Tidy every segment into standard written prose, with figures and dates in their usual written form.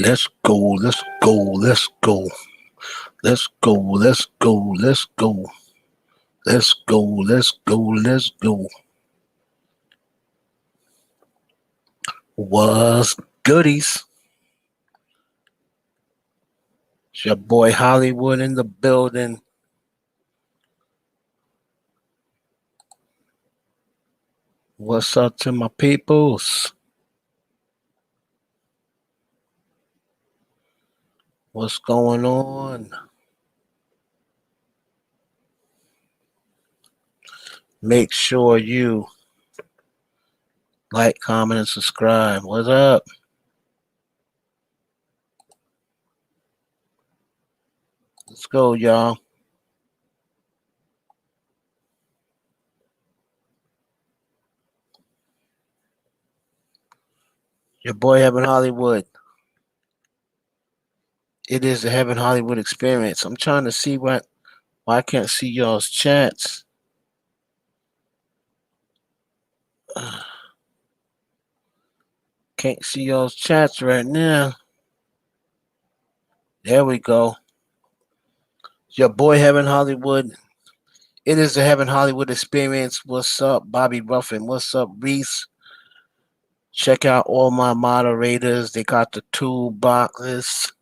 Let's go, let's go, let's go. Let's go, let's go, let's go. Let's go, let's go, let's go. What's goodies? It's your boy Hollywood in the building. What's up to my peoples? What's going on? Make sure you like, comment, and subscribe. What's up? Let's go, y'all. Your boy Heaven Hollywood. It is the Heaven Hollywood experience. I'm trying to see why I can't see y'all's chats. Can't see y'all's chats right now. There we go. Your boy Heaven Hollywood. It is the Heaven Hollywood experience. What's up, Bobby Ruffin? What's up, Reese? Check out all my moderators. They got the toolboxes.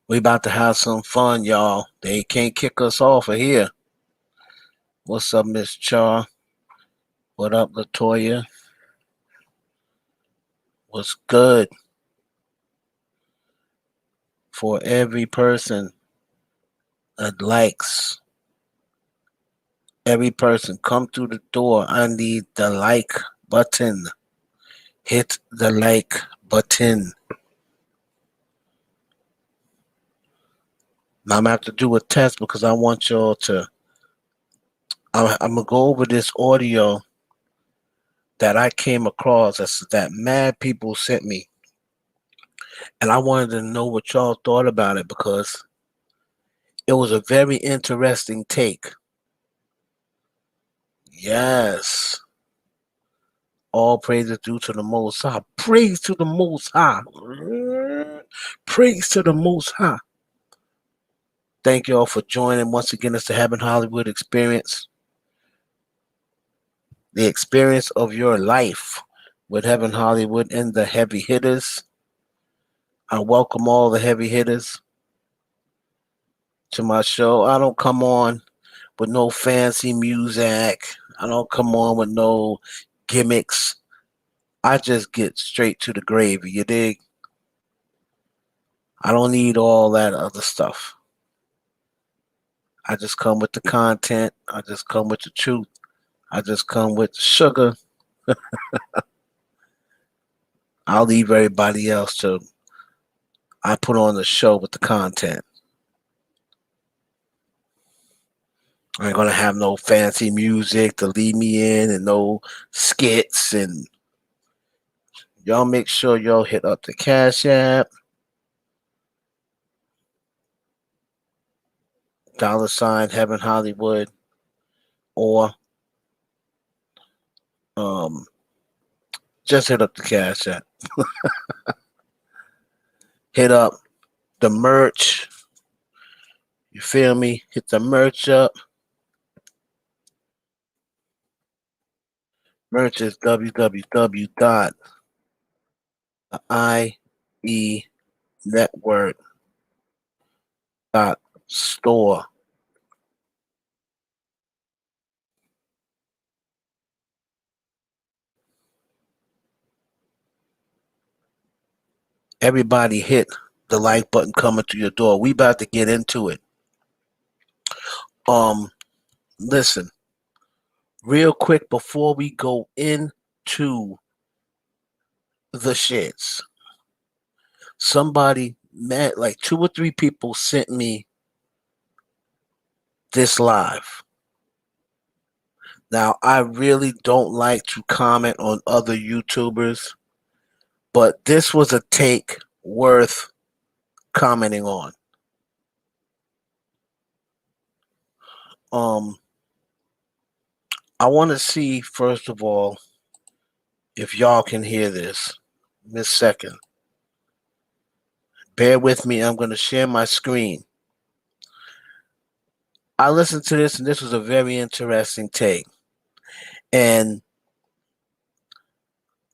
We about to have some fun, y'all. They can't kick us off of here. What's up, Miss Char? What up, Latoya? What's good? For every person that likes, every person come through the door, I need the like button. Hit the like button. Now I'm gonna have to do a test because I want y'all to. I'm gonna go over this audio that I came across that mad people sent me, and I wanted to know what y'all thought about it because it was a very interesting take. Yes. All praise is due to the Most High. Praise to the Most High. Praise to the Most High. Thank you all for joining. Once again, it's the Heaven Hollywood experience. The experience of your life with Heaven Hollywood and the heavy hitters. I welcome all the heavy hitters to my show. I don't come on with no fancy music. I don't come on with no gimmicks. I just get straight to the gravy, you dig? I don't need all that other stuff. I just come with the content. I just come with the truth. I just come with the sugar. I'll leave everybody else to. I put on the show with the content. I ain't gonna have no fancy music to lead me in and no skits, and y'all make sure y'all hit up the Cash App. $ Heaven Hollywood, or just hit up the Cash App. Hit up the merch. You feel me? Hit the merch up. Merch is www.ienetwork.store. Everybody hit the like button coming to your door. We about to get into it. Listen, real quick before we go into the shits. Somebody met, like 2 or 3 people sent me this live. Now, I really don't like to comment on other YouTubers, but this was a take worth commenting on. I want to see, first of all, if y'all can hear this. Miss Second. Bear with me. I'm going to share my screen. I listened to this, and this was a very interesting take. And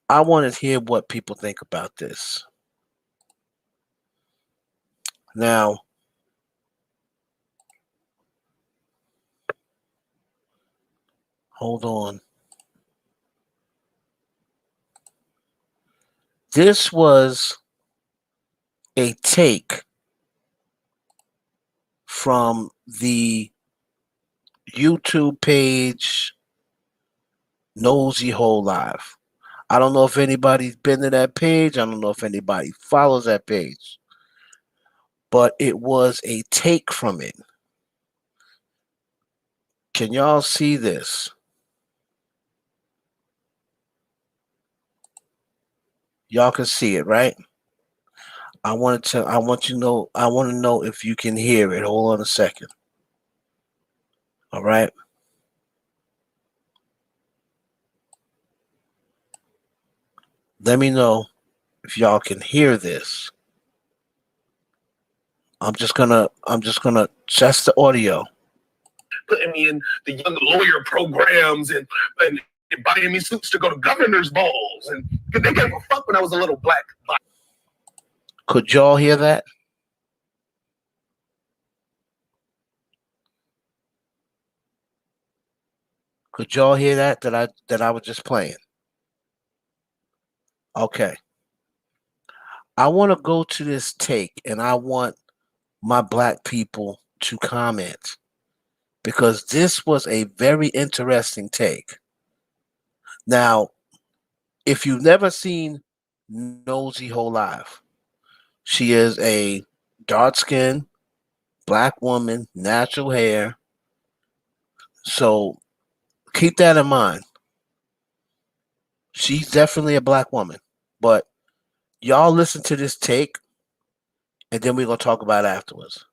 I want to hear what people think about this. Now, hold on. This was a take from the YouTube page Noseyheauxlive. I don't know if anybody's been to that page. I don't know if anybody follows that page. But it was a take from it. Can y'all see this? Y'all can see it, right? I want to know if you can hear it. Hold on a second. All right. Let me know if y'all can hear this. I'm just gonna test the audio. Putting me in the young lawyer programs and buying me suits to go to governor's balls, and they gave a fuck when I was a little black. Could y'all hear that? Could y'all hear that I was just playing? Okay. I want to go to this take, and I want my black people to comment, because this was a very interesting take. Now, if you've never seen Noseyheauxlive, she is a dark-skinned black woman, natural hair. So keep that in mind. She's definitely a black woman. But y'all listen to this take, and then we're going to talk about it afterwards.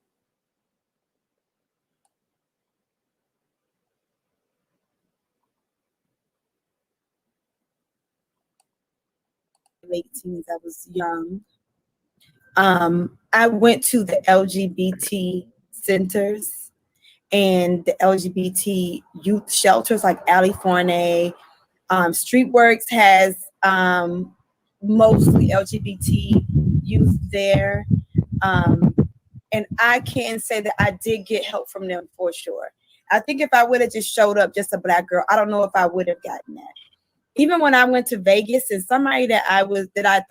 Late teens, I was young. I went to the LGBT centers and the LGBT youth shelters like Ali Forney. Streetworks has mostly LGBT youth there. And I can say that I did get help from them for sure. I think if I would have just showed up just a black girl, I don't know if I would have gotten that. Even when I went to Vegas and somebody that I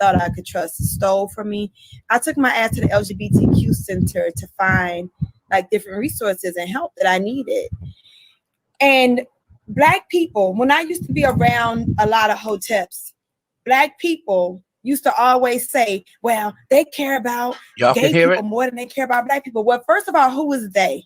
thought I could trust stole from me, I took my ass to the LGBTQ center to find like different resources and help that I needed. And black people, when I used to be around a lot of hoteps, black people used to always say, well, they care about gay people more than they care about black people. Well, first of all, who is they?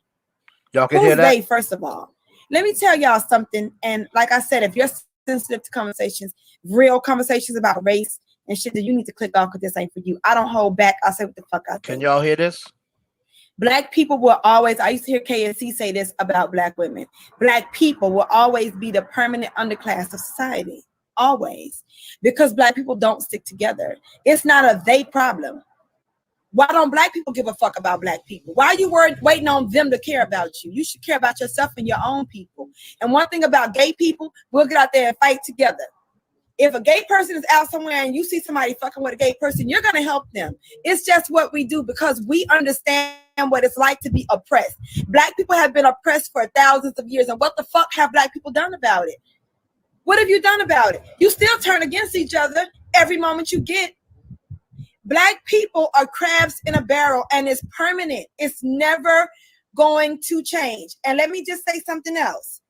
Y'all can hear that? Who's they, first of all? Let me tell y'all something. And like I said, if you're sensitive to conversations, real conversations about race and shit, that you need to click off because this ain't for you. I don't hold back. I say what the fuck I think. Can y'all hear this? Black people will always, I used to hear KSC say this about black women. Black people will always be the permanent underclass of society. Always. Because black people don't stick together. It's not a they problem. Why don't black people give a fuck about black people? Why are you waiting on them to care about you? You should care about yourself and your own people. And one thing about gay people, we'll get out there and fight together. If a gay person is out somewhere and you see somebody fucking with a gay person, you're going to help them. It's just what we do because we understand what it's like to be oppressed. Black people have been oppressed for thousands of years. And what the fuck have black people done about it? What have you done about it? You still turn against each other every moment you get. Black people are crabs in a barrel and it's permanent. It's never going to change. And let me just say something else.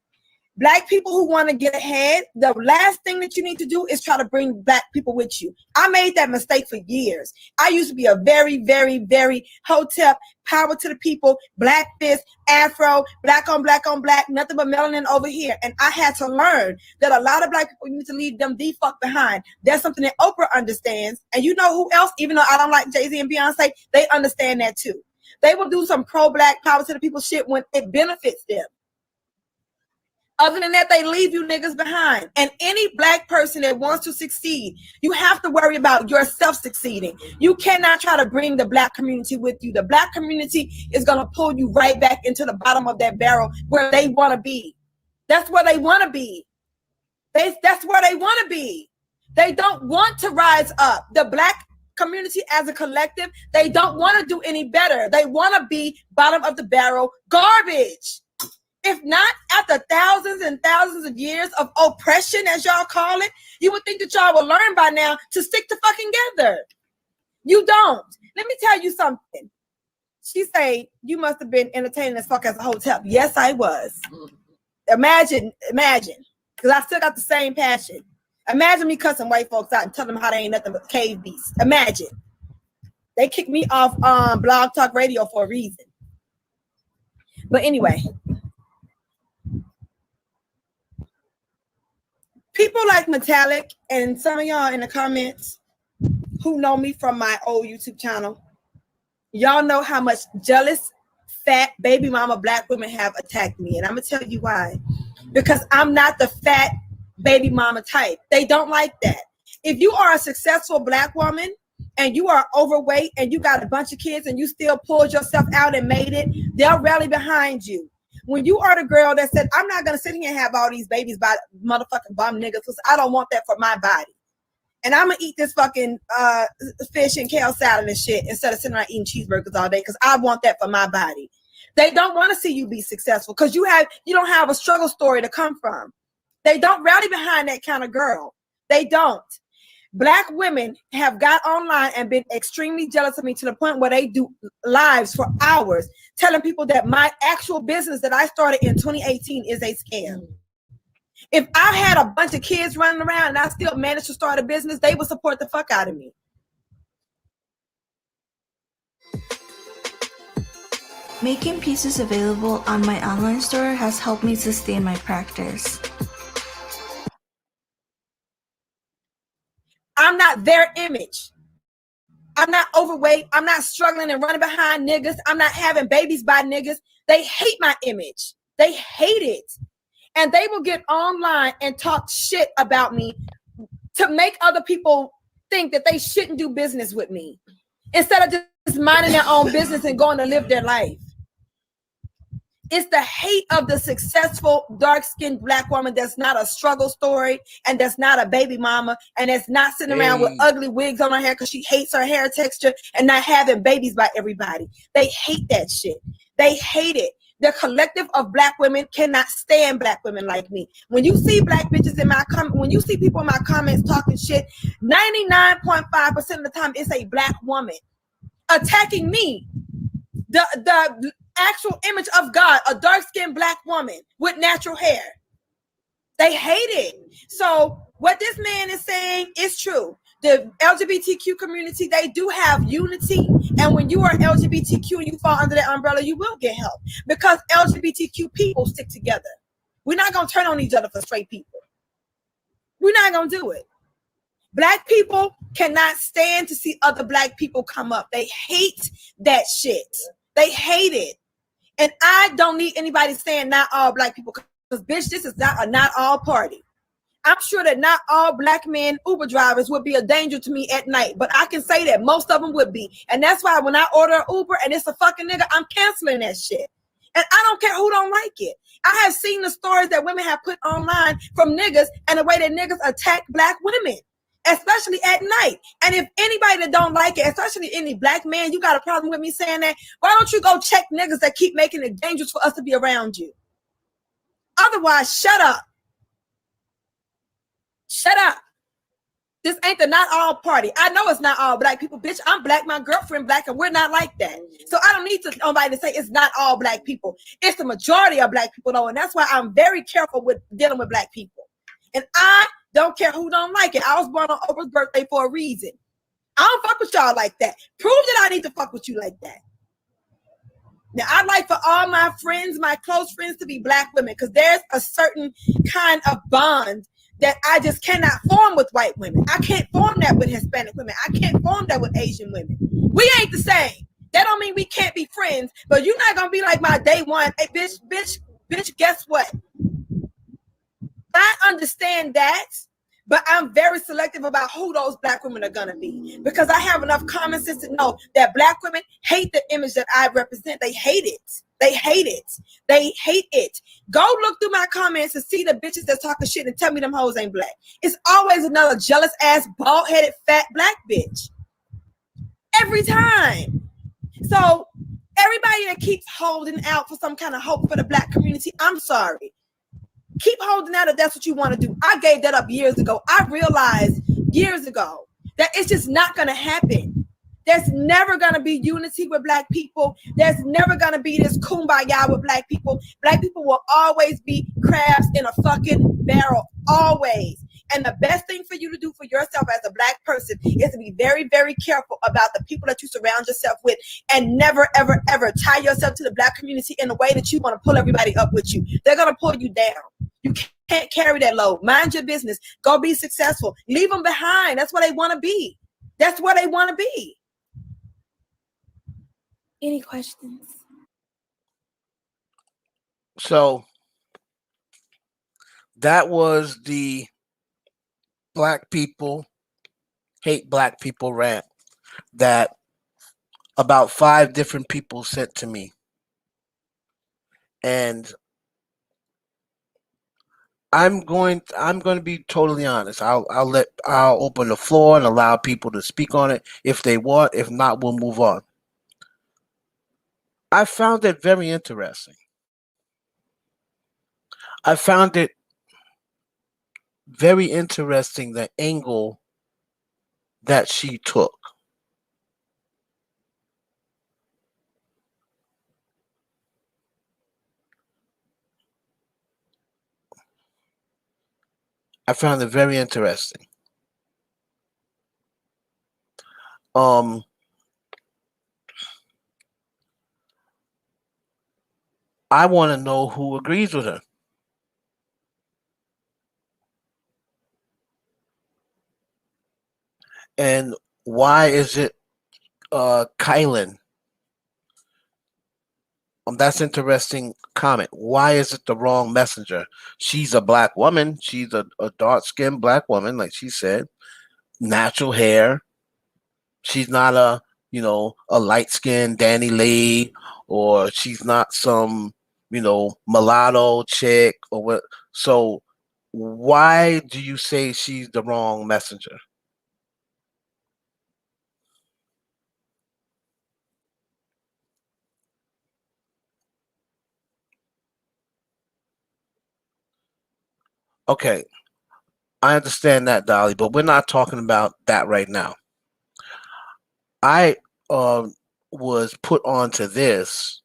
Black people who want to get ahead, the last thing that you need to do is try to bring black people with you. I made that mistake for years. I used to be a very, very, very hotep, power to the people, black fist, afro, black on black on black, nothing but melanin over here. And I had to learn that a lot of black people need to leave them the fuck behind. That's something that Oprah understands. And you know who else, even though I don't like Jay-Z and Beyonce, they understand that too. They will do some pro-black power to the people shit when it benefits them. Other than that, they leave you niggas behind. And any black person that wants to succeed, you have to worry about yourself succeeding. You cannot try to bring the black community with you. The black community is going to pull you right back into the bottom of that barrel where they want to be. That's where they want to be. That's where they want to be. They don't want to rise up. The black community as a collective, they don't want to do any better. They want to be bottom of the barrel garbage. If not, after thousands and thousands of years of oppression, as y'all call it, you would think that y'all will learn by now to stick to fucking together. You don't. Let me tell you something. She say, you must have been entertaining as fuck as a hotel. Yes, I was. Imagine, because I still got the same passion. Imagine me cussing white folks out and telling them how they ain't nothing but cave beasts. Imagine. They kicked me off Blog Talk Radio for a reason. But anyway. People like Metallic and some of y'all in the comments who know me from my old YouTube channel, y'all know how much jealous, fat baby mama black women have attacked me. And I'm going to tell you why. Because I'm not the fat baby mama type. They don't like that. If you are a successful black woman and you are overweight and you got a bunch of kids and you still pulled yourself out and made it, they'll rally behind you. When you are the girl that said, I'm not going to sit here and have all these babies by motherfucking bum niggas because I don't want that for my body. And I'm going to eat this fucking fish and kale salad and shit instead of sitting around eating cheeseburgers all day because I want that for my body. They don't want to see you be successful because you don't have a struggle story to come from. They don't rally behind that kind of girl. They don't. Black women have got online and been extremely jealous of me to the point where they do lives for hours telling people that my actual business that I started in 2018 is a scam. If I had a bunch of kids running around and I still managed to start a business, they would support the fuck out of me. Making pieces available on my online store has helped me sustain my practice. I'm not their image. I'm not overweight. I'm not struggling and running behind niggas. I'm not having babies by niggas. They hate my image. They hate it. And they will get online and talk shit about me to make other people think that they shouldn't do business with me instead of just minding their own business and going to live their life. It's the hate of the successful dark-skinned black woman that's not a struggle story and that's not a baby mama and that's not sitting around with ugly wigs on her hair because she hates her hair texture and not having babies by everybody. They hate that shit. They hate it. The collective of black women cannot stand black women like me. When you see black bitches in my when you see people in my comments talking shit, 99.5% of the time it's a black woman attacking me. The actual image of God, a dark-skinned black woman with natural hair. They hate it. So what this man is saying is true. The LGBTQ community, they do have unity. And when you are LGBTQ and you fall under that umbrella, you will get help because LGBTQ people stick together. We're not going to turn on each other for straight people. We're not going to do it. Black people cannot stand to see other black people come up. They hate that shit. They hate it. And I don't need anybody saying not all black people because, bitch, this is not a not all party. I'm sure that not all black men Uber drivers would be a danger to me at night, but I can say that most of them would be. And that's why when I order an Uber and it's a fucking nigga, I'm canceling that shit. And I don't care who don't like it. I have seen the stories that women have put online from niggas and the way that niggas attack black women, especially at night. And if anybody that don't like it, especially any black man, you got a problem with me saying that, why don't you go check niggas that keep making it dangerous for us to be around you? Otherwise, shut up. Shut up. This ain't the not all party. I know it's not all black people, bitch. I'm black, my girlfriend black, and we're not like that. So I don't need nobody to say it's not all black people. It's the majority of black people, though, and that's why I'm very careful with dealing with black people. And I don't care who don't like it. I was born on Oprah's birthday for a reason. I don't fuck with y'all like that. Prove that I need to fuck with you like that. Now, I'd like for all my friends, my close friends, to be black women because there's a certain kind of bond that I just cannot form with white women. I can't form that with Hispanic women. I can't form that with Asian women. We ain't the same. That don't mean we can't be friends, but you're not going to be like my day one. Hey, bitch, guess what? I understand that, but I'm very selective about who those black women are gonna be, because I have enough common sense to know that black women hate the image that I represent. They hate it. They hate it. They hate it. Go look through my comments and see the bitches that talking shit and tell me them hoes ain't black. It's always another jealous ass, bald-headed, fat black bitch. Every time. So everybody that keeps holding out for some kind of hope for the black community, I'm sorry. Keep holding out if that's what you want to do. I gave that up years ago. I realized years ago that it's just not going to happen. There's never going to be unity with black people. There's never going to be this kumbaya with black people. Black people will always be crabs in a fucking barrel. Always. And the best thing for you to do for yourself as a black person is to be very, very careful about the people that you surround yourself with, and never, ever, ever tie yourself to the black community in a way that you want to pull everybody up with you. They're going to pull you down. You can't carry that load. Mind your business. Go be successful. Leave them behind. That's where they want to be. That's where they want to be. Any questions? So that was the black people hate black people rant that about 5 different people sent to me. And I'm going to be totally honest. I'll open the floor and allow people to speak on it if they want. If not, we'll move on. I found it very interesting. I found it very interesting, the angle that she took. I found it very interesting. I want to know who agrees with her. And why is it Kylan? That's interesting comment. Why is it the wrong messenger? She's a black woman. She's a dark-skinned black woman, like she said. Natural hair. She's not a light-skinned Danny Lee, or she's not some, mulatto chick or what. So why do you say she's the wrong messenger? Okay, I understand that, Dolly, but we're not talking about that right now. I was put onto this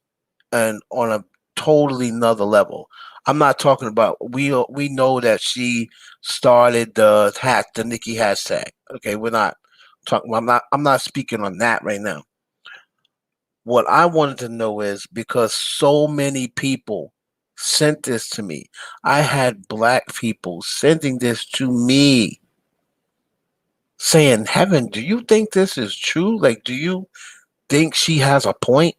and on a totally another level. I'm not talking about we know that she started the Nikki hashtag. Okay, we're not talking. I'm not speaking on that right now. What I wanted to know is, because so many people sent this to me. I had black people sending this to me, saying, "Heaven, do you think this is true? Like, do you think she has a point?"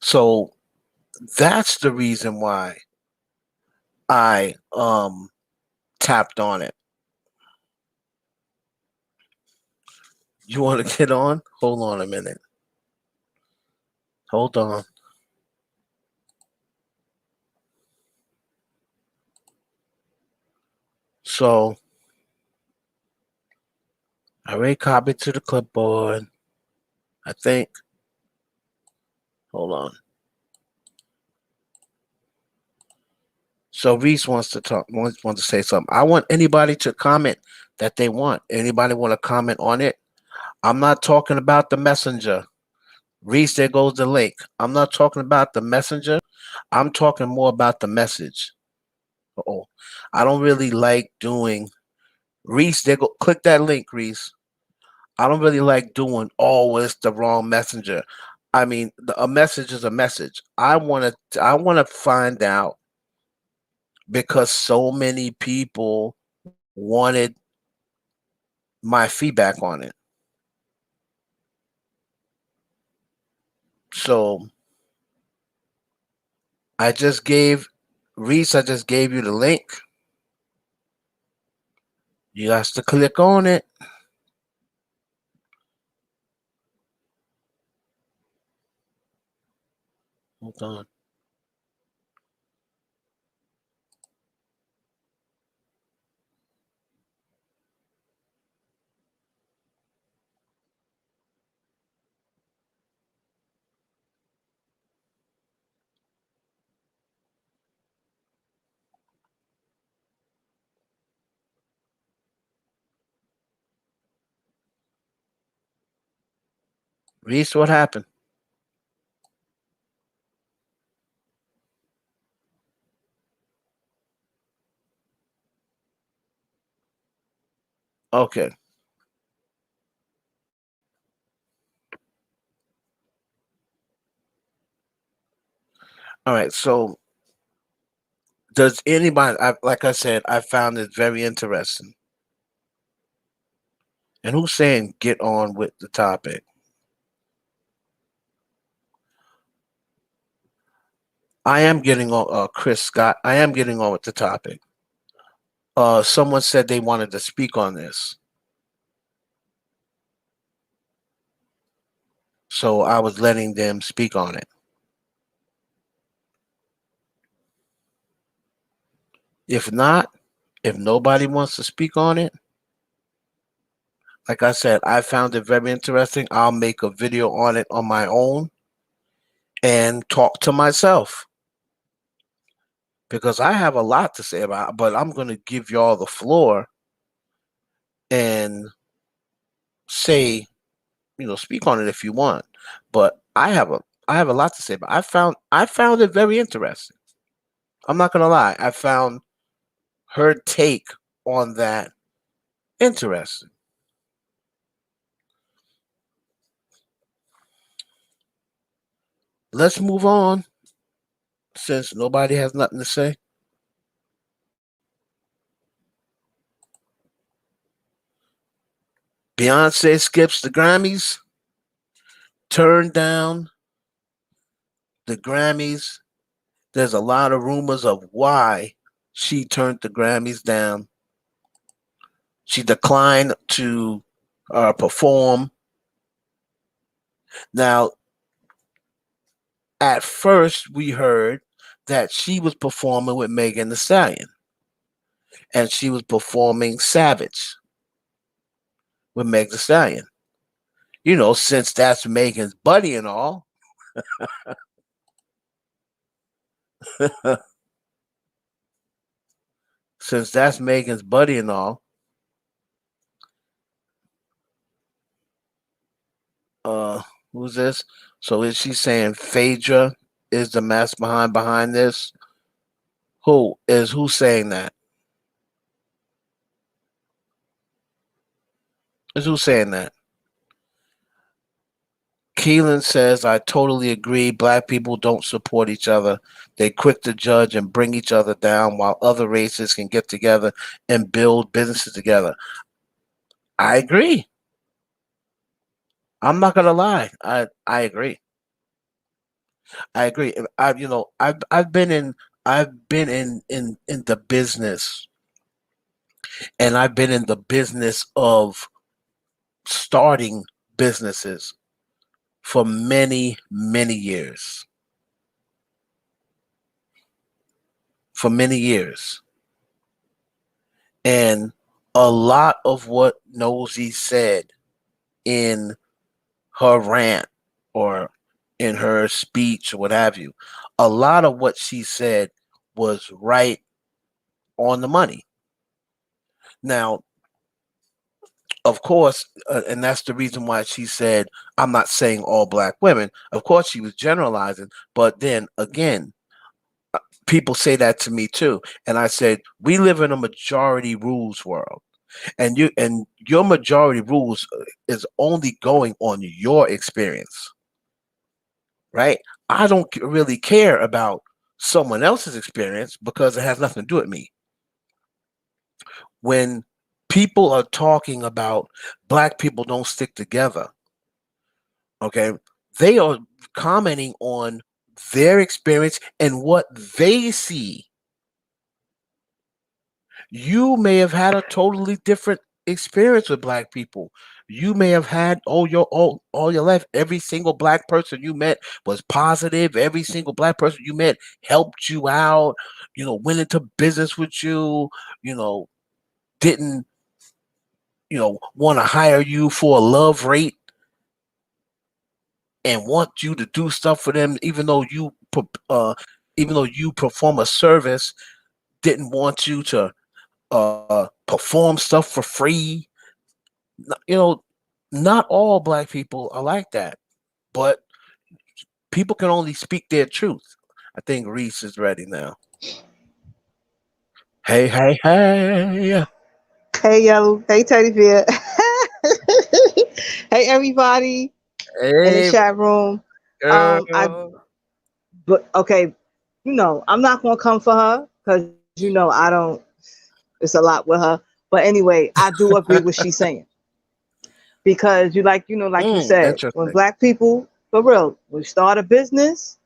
So that's the reason why I tapped on it. You want to get on? Hold on a minute. Hold on. So I already copied to the clipboard, I think. Hold on. So Reese wants to say something. I want anybody to comment that they want. Anybody want to comment on it? I'm not talking about the messenger. Reese, there goes the link. I'm not talking about the messenger. I'm talking more about the message. Oh, I don't really like doing Reese. There go. Click that link, Reese. I don't really like doing. Oh, it's the wrong messenger. I mean, a message is a message. I want to. I want to find out, because so many people wanted my feedback on it. So I just gave Reese, I just gave you the link. You got to click on it. Hold on. Reese, what happened? Okay. All right. So, does anybody, like I said, I found it very interesting. And who's saying get on with the topic? I am getting on, Chris Scott. I am getting on with the topic. Someone said they wanted to speak on this. So I was letting them speak on it. If not, if nobody wants to speak on it, like I said, I found it very interesting. I'll make a video on it on my own and talk to myself because I have a lot to say about it, but I'm going to give y'all the floor and say, speak on it if you want. But I have a lot to say about it. I found it very interesting. I'm not going to lie. I found her take on that interesting. Let's move on since nobody has nothing to say. Beyonce skips the Grammys, turned down the Grammys. There's a lot of rumors of why she turned the Grammys down. She declined to perform. Now, at first, we heard that she was performing with Megan Thee Stallion, and she was performing Savage with Meg Thee Stallion. Since that's Megan's buddy and all. Since that's Megan's buddy and all. Who's this? So is she saying Phaedra is the mastermind behind this? Who's saying that? Who's saying that? Keelan says, I totally agree. Black people don't support each other. They quick to judge and bring each other down while other races can get together and build businesses together. I agree. I'm not gonna lie. I agree. I agree. I've been in the business, and I've been in the business of starting businesses for many, many years. For many years. And a lot of what Nosey said in her rant or in her speech or what have you, a lot of what she said was right on the money. Now, of course, and that's the reason why she said, I'm not saying all black women. Of course, she was generalizing, but then again, people say that to me too. And I said, we live in a majority rules world. And your majority rules is only going on your experience. Right? I don't really care about someone else's experience because it has nothing to do with me. When people are talking about black people don't stick together, okay, they are commenting on their experience and what they see. You may have had a totally different experience with black people. You may have had all your life. Every single black person you met was positive. Every single black person you met helped you out. Went into business with you. Didn't want to hire you for a love rate and want you to do stuff for them, even though you perform a service. Didn't want you to perform stuff for free. You know, not all black people are like that, but people can only speak their truth. I think Reese is ready now. Hey, hey, hey. Hey yo, hey Teddy Bear. Hey everybody in the Hey, chat room. I girl. but okay, I'm not gonna come for her because I don't. It's a lot with her. But anyway, I do agree with she's saying because like you said, when Interesting. black people for real, we start a business.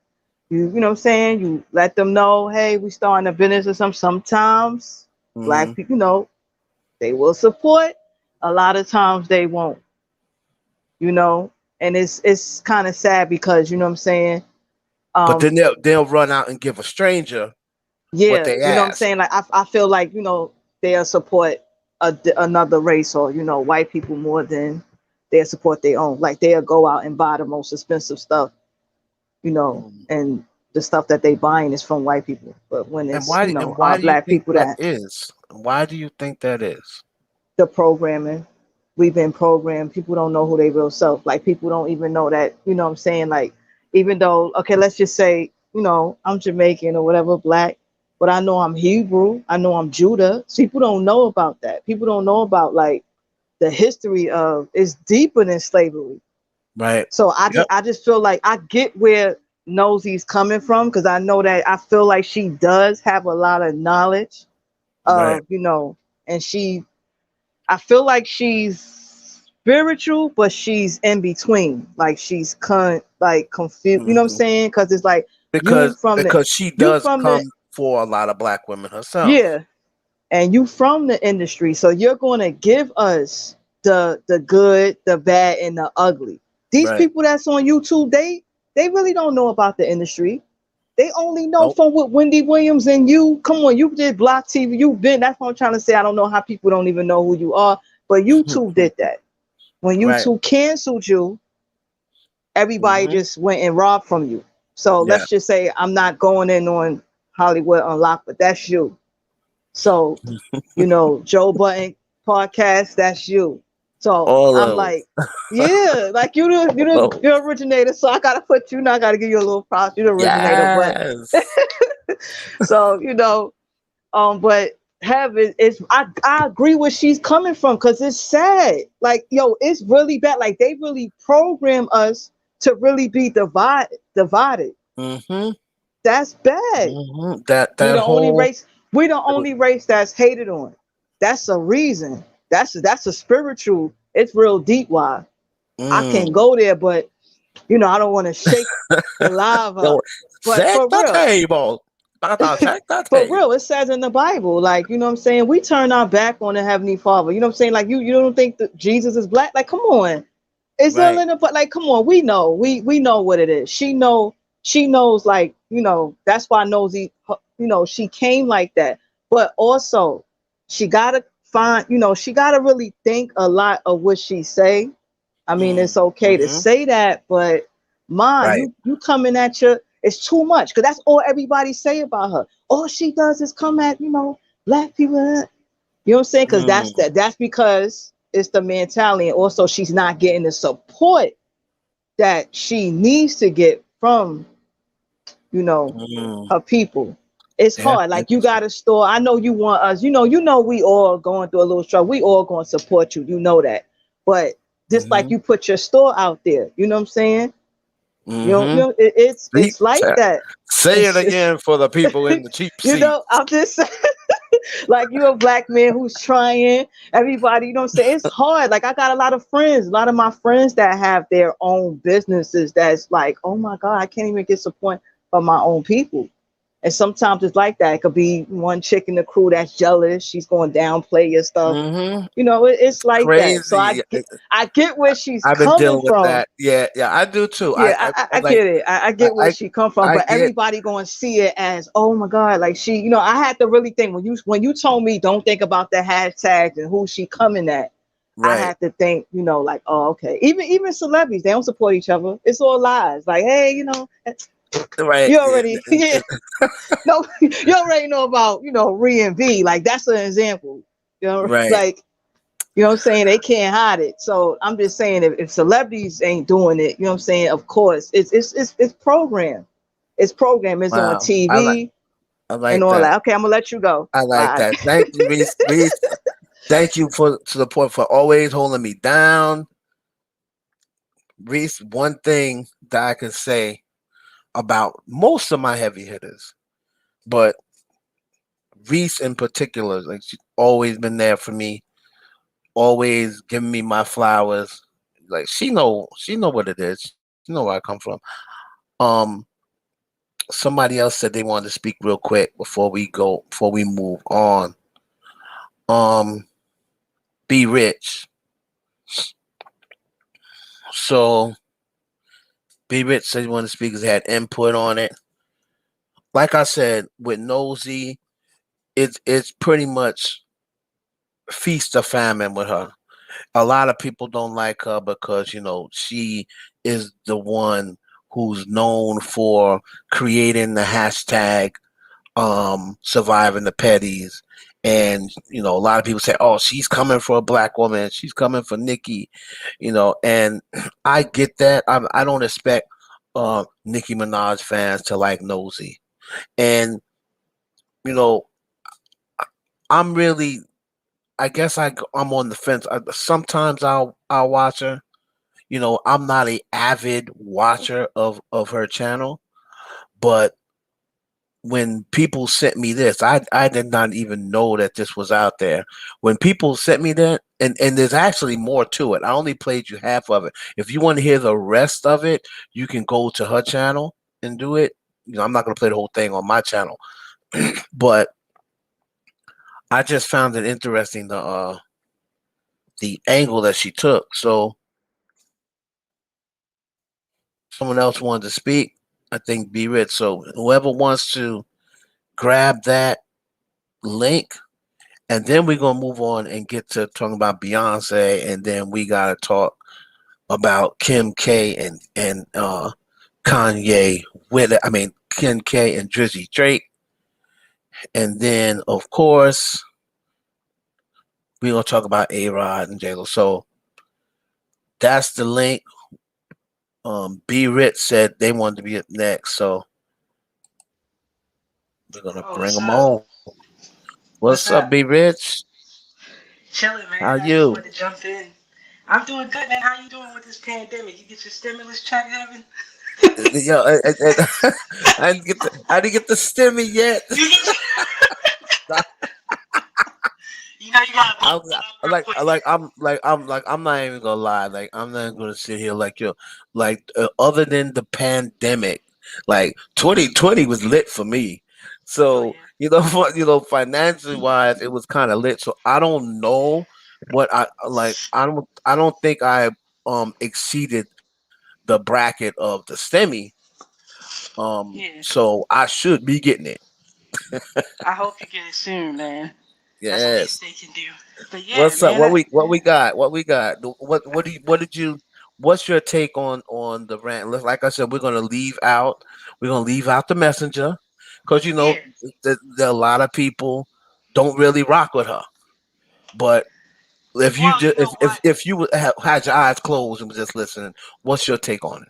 You know what I'm saying? You let them know, hey, we starting a business or something. Sometimes Hmm. black people, they will support. A lot of times they won't, you know, and it's kind of sad because you know what I'm saying. But then Um, they'll run out and give a stranger what yeah, they you know what I'm ask. saying. Like I feel like they'll support another race or white people more than they'll support their own. Like they'll go out and buy the most expensive stuff, Mm. and the stuff that they buying is from white people. But when And it's why our do you black think people that that is? Why do you think that is? the programming. We've been programmed. People don't know who they real self. Like people don't even know that, what I'm saying? Like, even though, okay, let's just say, I'm Jamaican or whatever, black, but I know I'm Hebrew. I know I'm Judah. So people don't know about that. People don't know about like the history of it's deeper than slavery. Right. So Yep. I just feel like I get where Nosey's coming from because I know that I feel like she does have a lot of knowledge Right. of, and I feel like she's spiritual, but she's in between. Like she's like confused. You know what I'm Hmm. saying? Because it's like you Because from the because she you does from the come for a lot of black women herself. yeah, and you from the industry, so you're gonna give us the good, the bad, and the ugly. These Right. people that's on YouTube, they really don't know about the industry. They only know Nope. from what Wendy Williams and you. Come on, you did Block TV. You've been. That's what I'm trying to say. I don't know how people don't even know who you are, but YouTube did that. When Right. YouTube canceled you, everybody Hmm. just went and robbed from you. So Yeah. let's just say I'm not going in on Hollywood Unlocked, but that's you. So, Joe Button podcast, that's you. So All I'm those. like, yeah, like All you're originator. So I gotta put you, now I gotta give you a little props. You're the originator. But yes. so, but heaven is I agree where she's coming from because it's sad. Like, yo, it's really bad. Like they really program us to really be divided. Hmm. That's bad. We That the only whole. race, we the only race that's hated on. That's a reason. That's a spiritual, it's real deep why. I can Mm. go there, but I don't want to shake the live Yo, up. But check for the real, table. Check the for real, table. it says in the Bible, like, you know what I'm saying? We turn our back on the Heavenly Father. You know what I'm saying? Like, you don't think that Jesus is black? Like, come on. It's Right. in the, but like, come on, we know. We know what it is. She knows, like, that's why Nosy, she came like that. But also, she gotta she gotta really think a lot of what she say. I mean, it's okay to Mm-hmm. say that, but Right. you coming at your, it's too much because that's all everybody say about her. All she does is come at black people. You know what I'm saying? Because Mm. that's because it's the mentality, and also she's not getting the support that she needs to get from you know Mm. her people. It's Yeah. hard. Like you got Interesting. a store. I know you want us. We all going through a little struggle. We all going to support you. You know that. But just like Mm-hmm. you put your store out there, you know what I'm saying? Mm-hmm. See, It's like that. say it It's again for the people in the cheap seat. I'm just like you a black man who's trying. Everybody, you know what I'm saying? It's hard. Like I got a lot of friends, a lot of my friends that have their own businesses that's like, oh my God, I can't even get support of my own people. And sometimes it's like that. It could be one chick in the crew that's jealous. She's going to downplay your stuff. Mm-hmm. You know, it's like that. So Crazy. I get where she's I've been coming dealing with from. that. Yeah, yeah, I do too. Yeah, I I like, get it. I get where she come from, I but get everybody going to see it as, oh my God, like she, you know, I had to really think when you told me don't think about the hashtags and who she coming at. I right, had to think, you know, like, oh, okay. Even celebrities, they don't support each other. It's all lies. Like, hey, you know, right, you already, yeah, no, you already know about, you know, Re and V. Like that's an example. You know, right. like you know what I'm saying? They can't hide it. So I'm just saying if celebrities ain't doing it, you know what I'm saying? Of course, it's programmed. It's programmed. It's on Wow, TV I and like all that. that. Okay, I'm gonna let you go. I like Bye. that. Thank you, Reese. Reese, thank you for to the point for always holding me down. Reese, one thing that I can say about most of my heavy hitters, but Reese in particular, like she's always been there for me, always giving me my flowers. Like she know what it is. She know where I come from. Um, somebody else said they wanted to speak real quick before we move on. Um, be rich. So be rich said he wanted to speak because he had input on it. Like I said, with Nosy, it's pretty much feast or famine with her. A lot of people don't like her because she is the one who's known for creating the hashtag surviving the petties. And a lot of people say, oh, she's coming for a black woman, she's coming for Nikki, and I get that. I don't expect Nicki Minaj fans to like Nosy. And you know I'm really, I guess I'm on the fence. Sometimes I'll watch her. I'm not a avid watcher of her channel, but when people sent me this, I did not even know that this was out there. When people sent me that, and there's actually more to it. I only played you half of it. If you want to hear the rest of it, you can go to her channel and do it. I'm not going to play the whole thing on my channel, but I just found it interesting the angle that she took. So someone else wanted to speak. I think Be Rich. So whoever wants to grab that link, and then we're gonna move on and get to talking about Beyonce, and then we gotta talk about Kim K and Kanye with it. I mean Kim K and Drizzy Drake, and then of course we're gonna talk about ARod and J Lo. So that's the link. B Rich said they wanted to be up next, so we're gonna Oh, bring what's them up? on. What's What's up, up? B Rich? Chilling, man. How I just you? wanted to jump in. I'm doing good, man. How you doing with this pandemic? You get your stimulus check, Evan? Yo, I didn't get the stimmy yet. You get your, you know you gotta I'm pump it up real quick. I'm not even gonna lie. Like I'm not gonna sit here like other than the pandemic, like 2020 was lit for me. Oh So yeah. financially wise, it was kind of lit. So I don't know what I like. I don't think I exceeded the bracket of the STEMI. Yeah. So I should be getting it. I hope you get it soon, man. That's the Yes. least they can do. But yeah, What's up? man. What we got? What we got? What did you? What's your take on the rant? Like I said, we're gonna leave out the messenger because Yeah. a lot of people don't really rock with her. But if you Well, just you know what? if you had your eyes closed and was just listening, what's your take on it?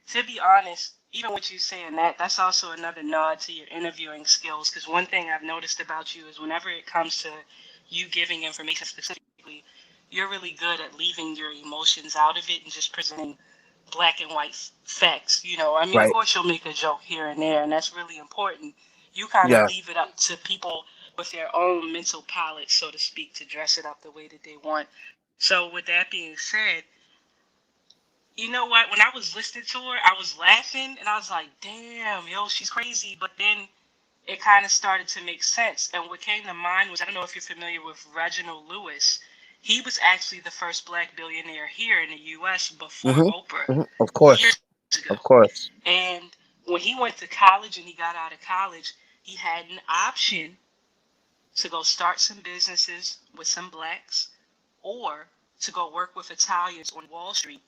To be honest, even with you saying that, that's also another nod to your interviewing skills. Because one thing I've noticed about you is whenever it comes to you giving information specifically, you're really good at leaving your emotions out of it and just presenting black and white facts. I mean, of Right. course, you'll make a joke here and there, and that's really important. You kind of Yeah. leave it up to people with their own mental palette, so to speak, to dress it up the way that they want. So, with that being said, You know what? When I was listening to her, I was laughing and I was like, damn, yo, she's crazy. But then it kind of started to make sense. And what came to mind was, I don't know if you're familiar with Reginald Lewis. He was actually the first black billionaire here in the U.S. before Hmm. Oprah Hmm. Of years course. ago. Of course. And when he went to college and he got out of college, he had an option to go start some businesses with some blacks or to go work with Italians on Wall Street.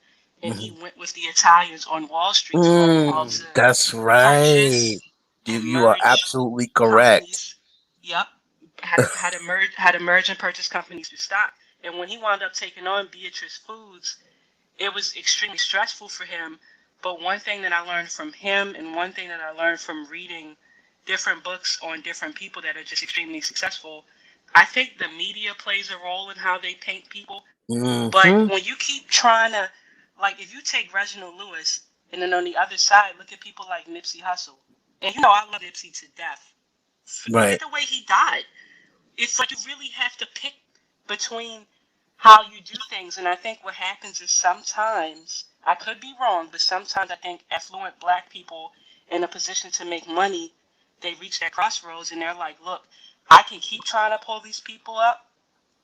And he Hmm. went with the Italians on Wall Street to learn how to That's right. purchase and You are merge absolutely correct. companies. Yep. How to merge and purchase companies to stock. And when he wound up taking on Beatrice Foods, it was extremely stressful for him. But one thing that I learned from him and one thing that I learned from reading different books on different people that are just extremely successful, I think the media plays a role in how they paint people. But Hmm. when you keep trying to, like, if you take Reginald Lewis and then on the other side, look at people like Nipsey Hussle. And you know, I love Nipsey to death. Look at Right. the way he died. It's like you really have to pick between how you do things. And I think what happens is sometimes, I could be wrong, but sometimes I think affluent black people in a position to make money, they reach that crossroads and they're like, look, I can keep trying to pull these people up,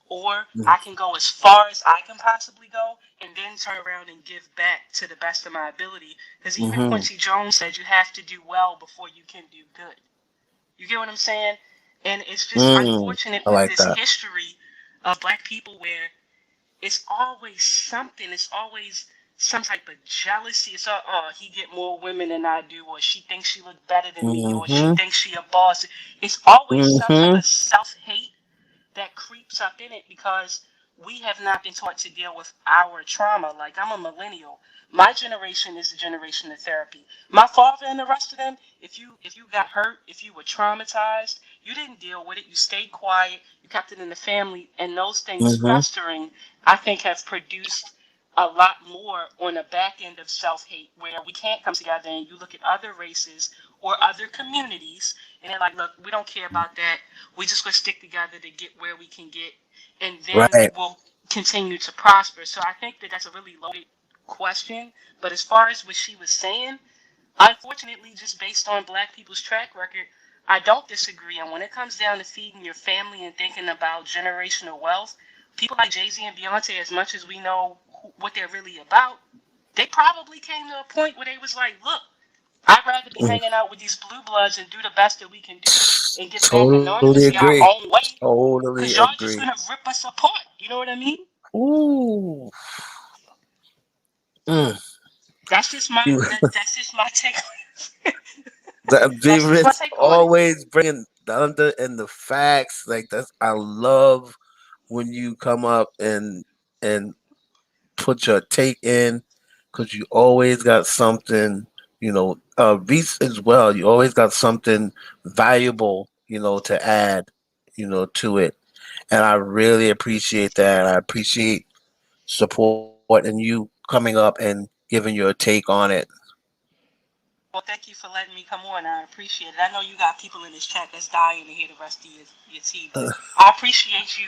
or I can go as far as I can possibly go and then turn around and give back to the best of my ability. Because even Hmm. Quincy Jones said you have to do well before you can do good. You get what I'm saying? And it's just unfortunate I with like this that. history of black people where it's always something. It's always some type of jealousy. It's all, oh, he get more women than I do, or she thinks she look better than me, or she Hmm. thinks she a boss. It's always some type Hmm. of self-hate that creeps up in it because we have not been taught to deal with our trauma. Like, I'm a millennial. My generation is the generation of therapy. My father and the rest of them, if you got hurt, if you were traumatized, you didn't deal with it. You stayed quiet. You kept it in the family, and those things Hmm. festering, I think, have produced a lot more on the back end of self-hate where we can't come together and you look at other races or other communities and they're like, look, we don't care about that. We just gonna stick together to get where we can get, and then Right. we'll continue to prosper. So I think that that's a really loaded question. But as far as what she was saying, unfortunately, just based on black people's track record, I don't disagree. And when it comes down to feeding your family and thinking about generational wealth, people like Jay-Z and Beyonce, as much as we know what they're really about, they probably came to a point where they was like, look, I'd rather be Mm. hanging out with these blue bloods and do the best that we can do and get back Totally anonymously our agree. own way, Totally because y'all just agree. gonna rip us apart. You know what I mean? Ooh. Mm. That's just my You, that's just my take. the That's just my Beavis take on it. always bringing the under and the facts. Like that's I love when you come up and put your take in because you always got something. Beats as well. You always got something valuable. To add. To it, and I really appreciate that. I appreciate support and you coming up and giving your take on it. Well, thank you for letting me come on. I appreciate it. I know you got people in this chat that's dying to hear the rest of your tea, but I appreciate you,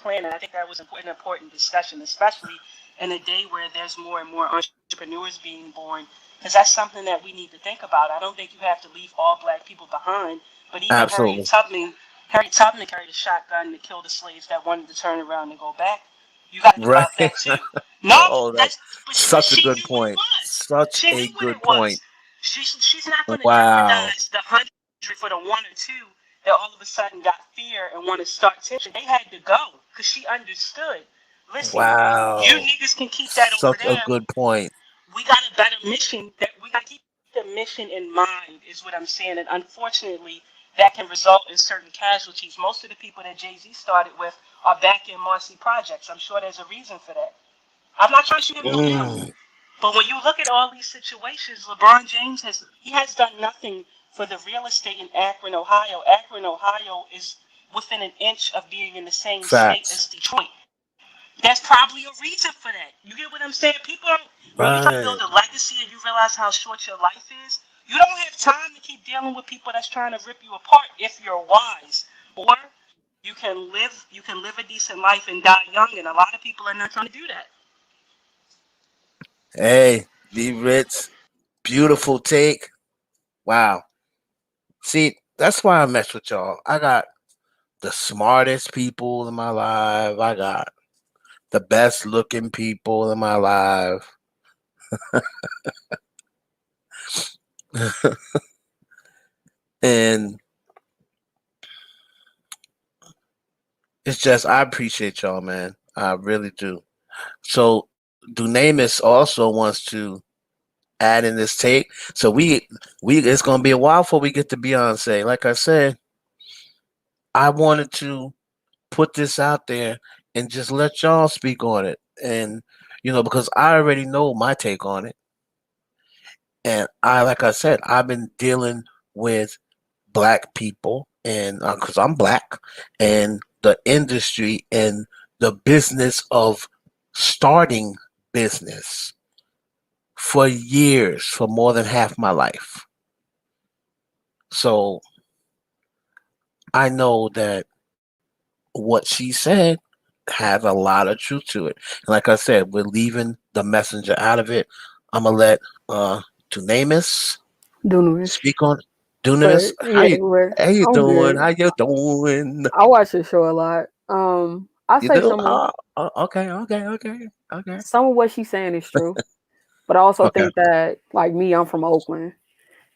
planning. I think that was an important discussion, especially in a day where there's more and more entrepreneurs being born, because that's something that we need to think about. I don't think you have to leave all black people behind, but even Absolutely. Harriet Tubman carried a shotgun to kill the slaves that wanted to turn around and go back. You got to think Right. about that too. No, Oh, that's that's but such a she good knew what it point. was. Such She a knew what good it point. was. She's not going to Wow. jeopardize the 100 for the one or two that all of a sudden got fear and want to start tension. They had to go because she understood. Listen, you Wow. niggas can keep that over Such a there. good point. We got a better mission. That we got to keep the mission in mind is what I'm saying. And unfortunately, that can result in certain casualties. Most of the people that Jay Z started with are back in Marcy projects. I'm sure there's a reason for that. I'm not trying to shoot him no down. Mm, But when you look at all these situations, LeBron James has done nothing for the real estate in Akron, Ohio. Akron, Ohio is within an inch of being in the same state facts. as Detroit. There's probably a reason for that. You get what I'm saying? People don't, when you try to build Right. a legacy and you realize how short your life is, you don't have time to keep dealing with people that's trying to rip you apart if you're wise. Or you can live a decent life and die young, and a lot of people are not trying to do that. Hey, D Ritz, beautiful take. Wow. See, that's why I mess with y'all. I got the smartest people in my life. I got the best looking people in my life. And it's just I appreciate y'all, man. I really do. So Dunamis also wants to add in this take. So we it's gonna be a while before we get to Beyonce. Like I said, I wanted to put this out there and just let y'all speak on it. And because I already know my take on it. And like I said, I've been dealing with black people, and because I'm black, and the industry and the business of starting business for years, for more than half my life. So I know that what she said had a lot of truth to it. And like I said, we're leaving the messenger out of it. I'm gonna let uh Dunamis Dunamis. speak on Dunamis. But yeah, but How you I'm doing? good. How you doing? I watch the show a lot. I You say do? some of Okay, okay, okay, okay. some of what she's saying is true, but I also Okay, think that like me, I'm from Oakland,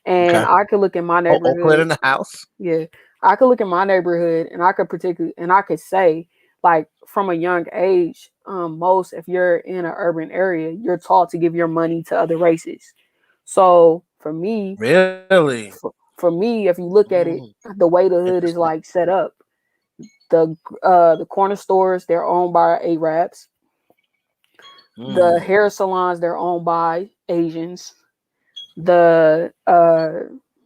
and okay. I could look in my Oakland neighborhood. in the house. Yeah, I could look in my neighborhood, and I could say like from a young age, most if you're in an urban area, you're taught to give your money to other races. So Really? for me, if you look at Mm, it, the way the hood is interesting. like set up, the corner stores they're owned by Arabs. The Mm, hair salons they're owned by Asians. The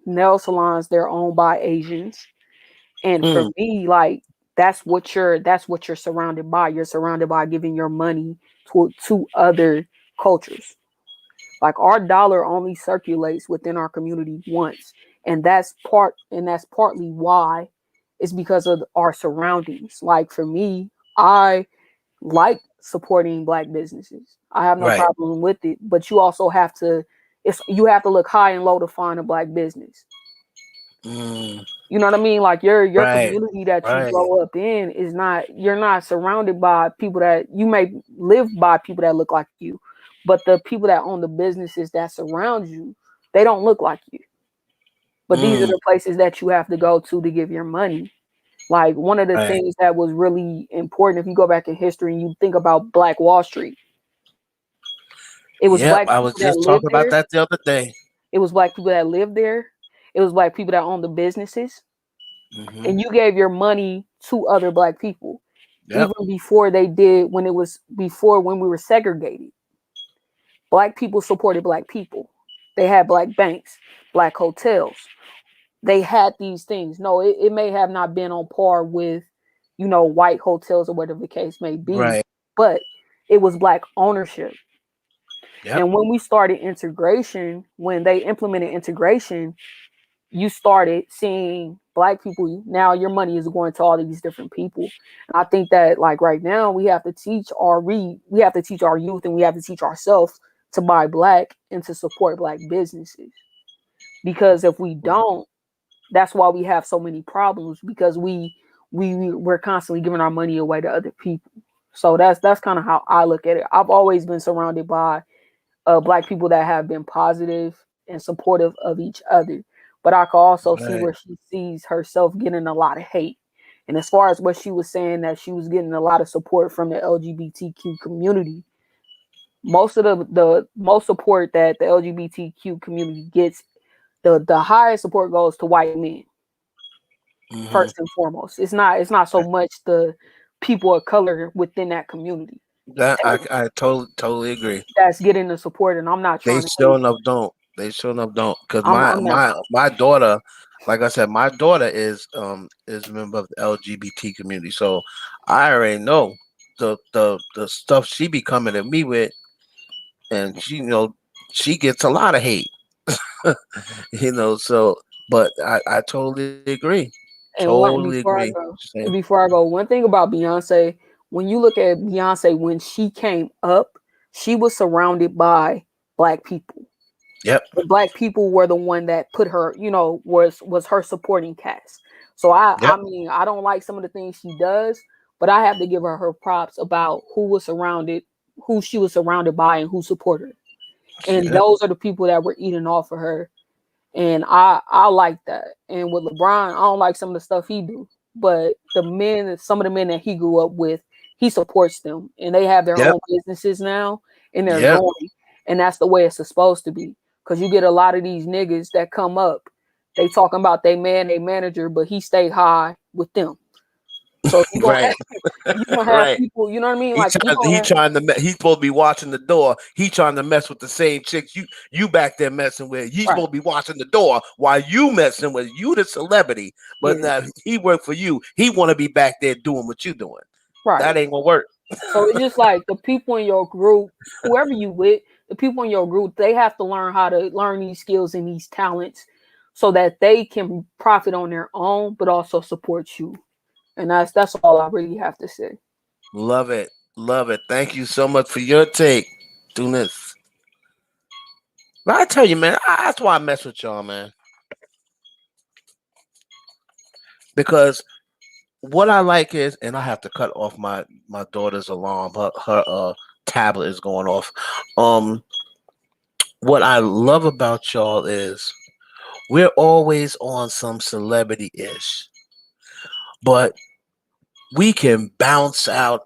nail salons they're owned by Asians. And for mm, me, like that's what you're surrounded by. You're surrounded by giving your money to other cultures. Like our dollar only circulates within our community once, and that's partly why it's because of our surroundings. Like for me, I like supporting black businesses. I have no right. problem with it, but you also have to you have to look high and low to find a black business. Mm, You know what I mean? Like your right. community that you Right. grow up in is not you're not surrounded by people that you may live by people that look like you, but the people that own the businesses that surround you, they don't look like you. But these are Mm, the places that you have to go to give your money. Like one of the right. things that was really important, if you go back in history and you think about Black Wall Street, it was Yep. black I was people that just lived talking about there. that the other day. It was black people that lived there. It was black people that owned the businesses. Hmm. And you gave your money to other black people, Yep. even before they did when we were segregated. Black people supported black people. They had black banks, black hotels. They had these things. No, it may have not been on par with, white hotels or whatever the case may be, Right. but it was black ownership. Yep. And when we started integration, when they implemented integration, you started seeing black people. Now your money is going to all these different people. And I think that like right now we have to teach we have to teach our youth and we have to teach ourselves to buy black and to support black businesses. Because if we don't, that's why we have so many problems because we're constantly giving our money away to other people. So that's kind of how I look at it. I've always been surrounded by black people that have been positive and supportive of each other. But I can also see Right. where she sees herself getting a lot of hate. And as far as what she was saying, that she was getting a lot of support from the LGBTQ community, most of the most support that the LGBTQ community gets, the highest support goes to white men Hmm. first and foremost. It's not so much the people of color within that community That I totally agree. that's getting the support. And I'm not They trying to sure hate. enough don't. They sure enough don't. Cause I'm not. my daughter, like I said, my daughter is a member of the LGBT community. So I already know the stuff she be coming at me with, and she gets a lot of hate. So but I totally agree. And one Totally agree. Same. before I go, one thing about Beyonce, when you look at Beyonce when she came up, she was surrounded by black people. Yep. The black people were the one that put her, you know, was her supporting cast. So I Yep. mean, I don't like some of the things she does, but I have to give her props about who she was surrounded by and who supported her. And Yep. those are the people that were eating off of her. And I like that. And with LeBron, I don't like some of the stuff he do, but some of the men that he grew up with, he supports them, and they have their Yep. own businesses now, and they're Yep. growing. And that's the way it's supposed to be. Because you get a lot of these niggas that come up, they talking about they manager, but he stay high with them. So you gonna Right. have Right. people, you know what I mean? He Like you trying, gonna he have, trying to he's supposed to be watching the door. He trying to mess with the same chicks you back there messing with. He's right, supposed to be watching the door while you messing with you the celebrity. But yeah, now he work for you. He want to be back there doing what you doing. right. That ain't gonna work. So it's just like the people in your group, whoever you with, the people in your group, they have to learn how to learn these skills and these talents so that they can profit on their own, but also support you. And that's all I really have to say. Love it. Love it. Thank you so much for your take, Tunis. But I tell you, man, that's why I mess with y'all, man. Because what I like is, and I have to cut off my daughter's alarm. Her tablet is going off. What I love about y'all is we're always on some celebrity ish, but we can bounce out,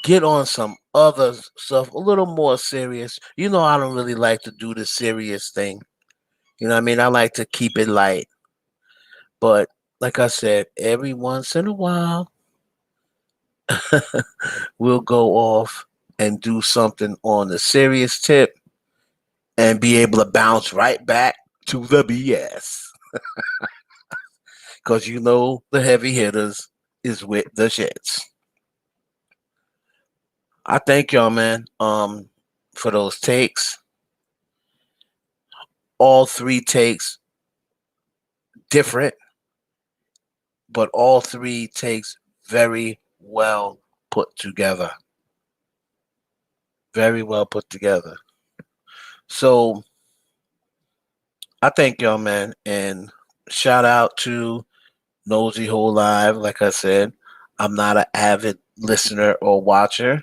get on some other stuff, a little more serious. You know, I don't really like to do the serious thing. You know what I mean? I like to keep it light. But like I said, every once in a while, we'll go off and do something on the serious tip and be able to bounce right back to the BS. Because you know the heavy hitters is with the shits. I thank y'all, man, for those takes. All three takes different, but all three takes very well put together. Very well put together. So I thank y'all, man, and shout out to Noseyheauxlive. Like I said, I'm not an avid listener or watcher,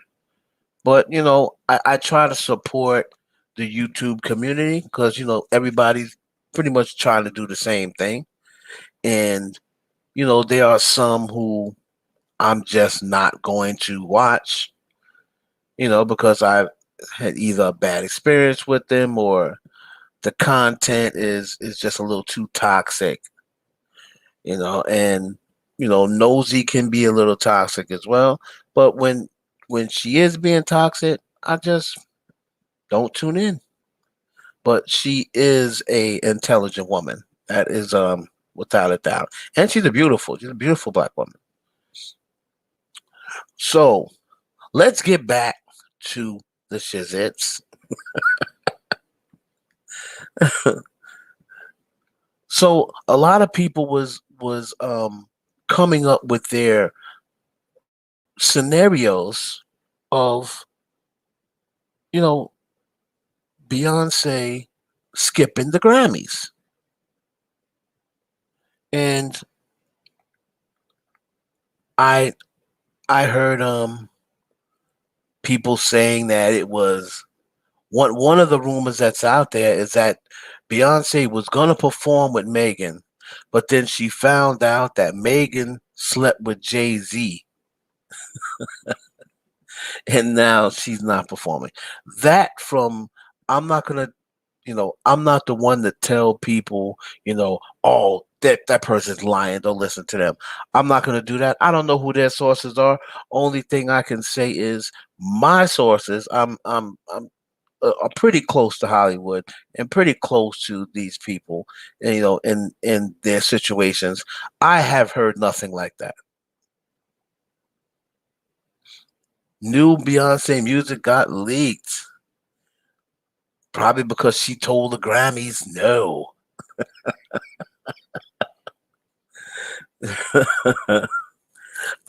but you know, I try to support the YouTube community because you know everybody's pretty much trying to do the same thing, and you know there are some who I'm just not going to watch, you know, because I've had either a bad experience with them or the content is just a little too toxic, you know, and you know, Nosy can be a little toxic as well. But when she is being toxic, I just don't tune in. But she is a intelligent woman. That is without a doubt. And she's a beautiful black woman. So let's get back to the shizits. So a lot of people was coming up with their scenarios of, you know, Beyonce skipping the Grammys. And I I heard people saying that it was one of the rumors that's out there is that Beyonce was gonna perform with Megan, but then she found out that Megan slept with Jay-Z and now she's not performing. That from I'm not gonna, you know, I'm not the one to tell people, you know, oh, that person's lying. Don't listen to them. I'm not gonna do that. I don't know who their sources are. Only thing I can say is my sources. I'm are pretty close to Hollywood and pretty close to these people, and, you know, in their situations. I have heard nothing like that. New Beyonce music got leaked. Probably because she told the Grammys no.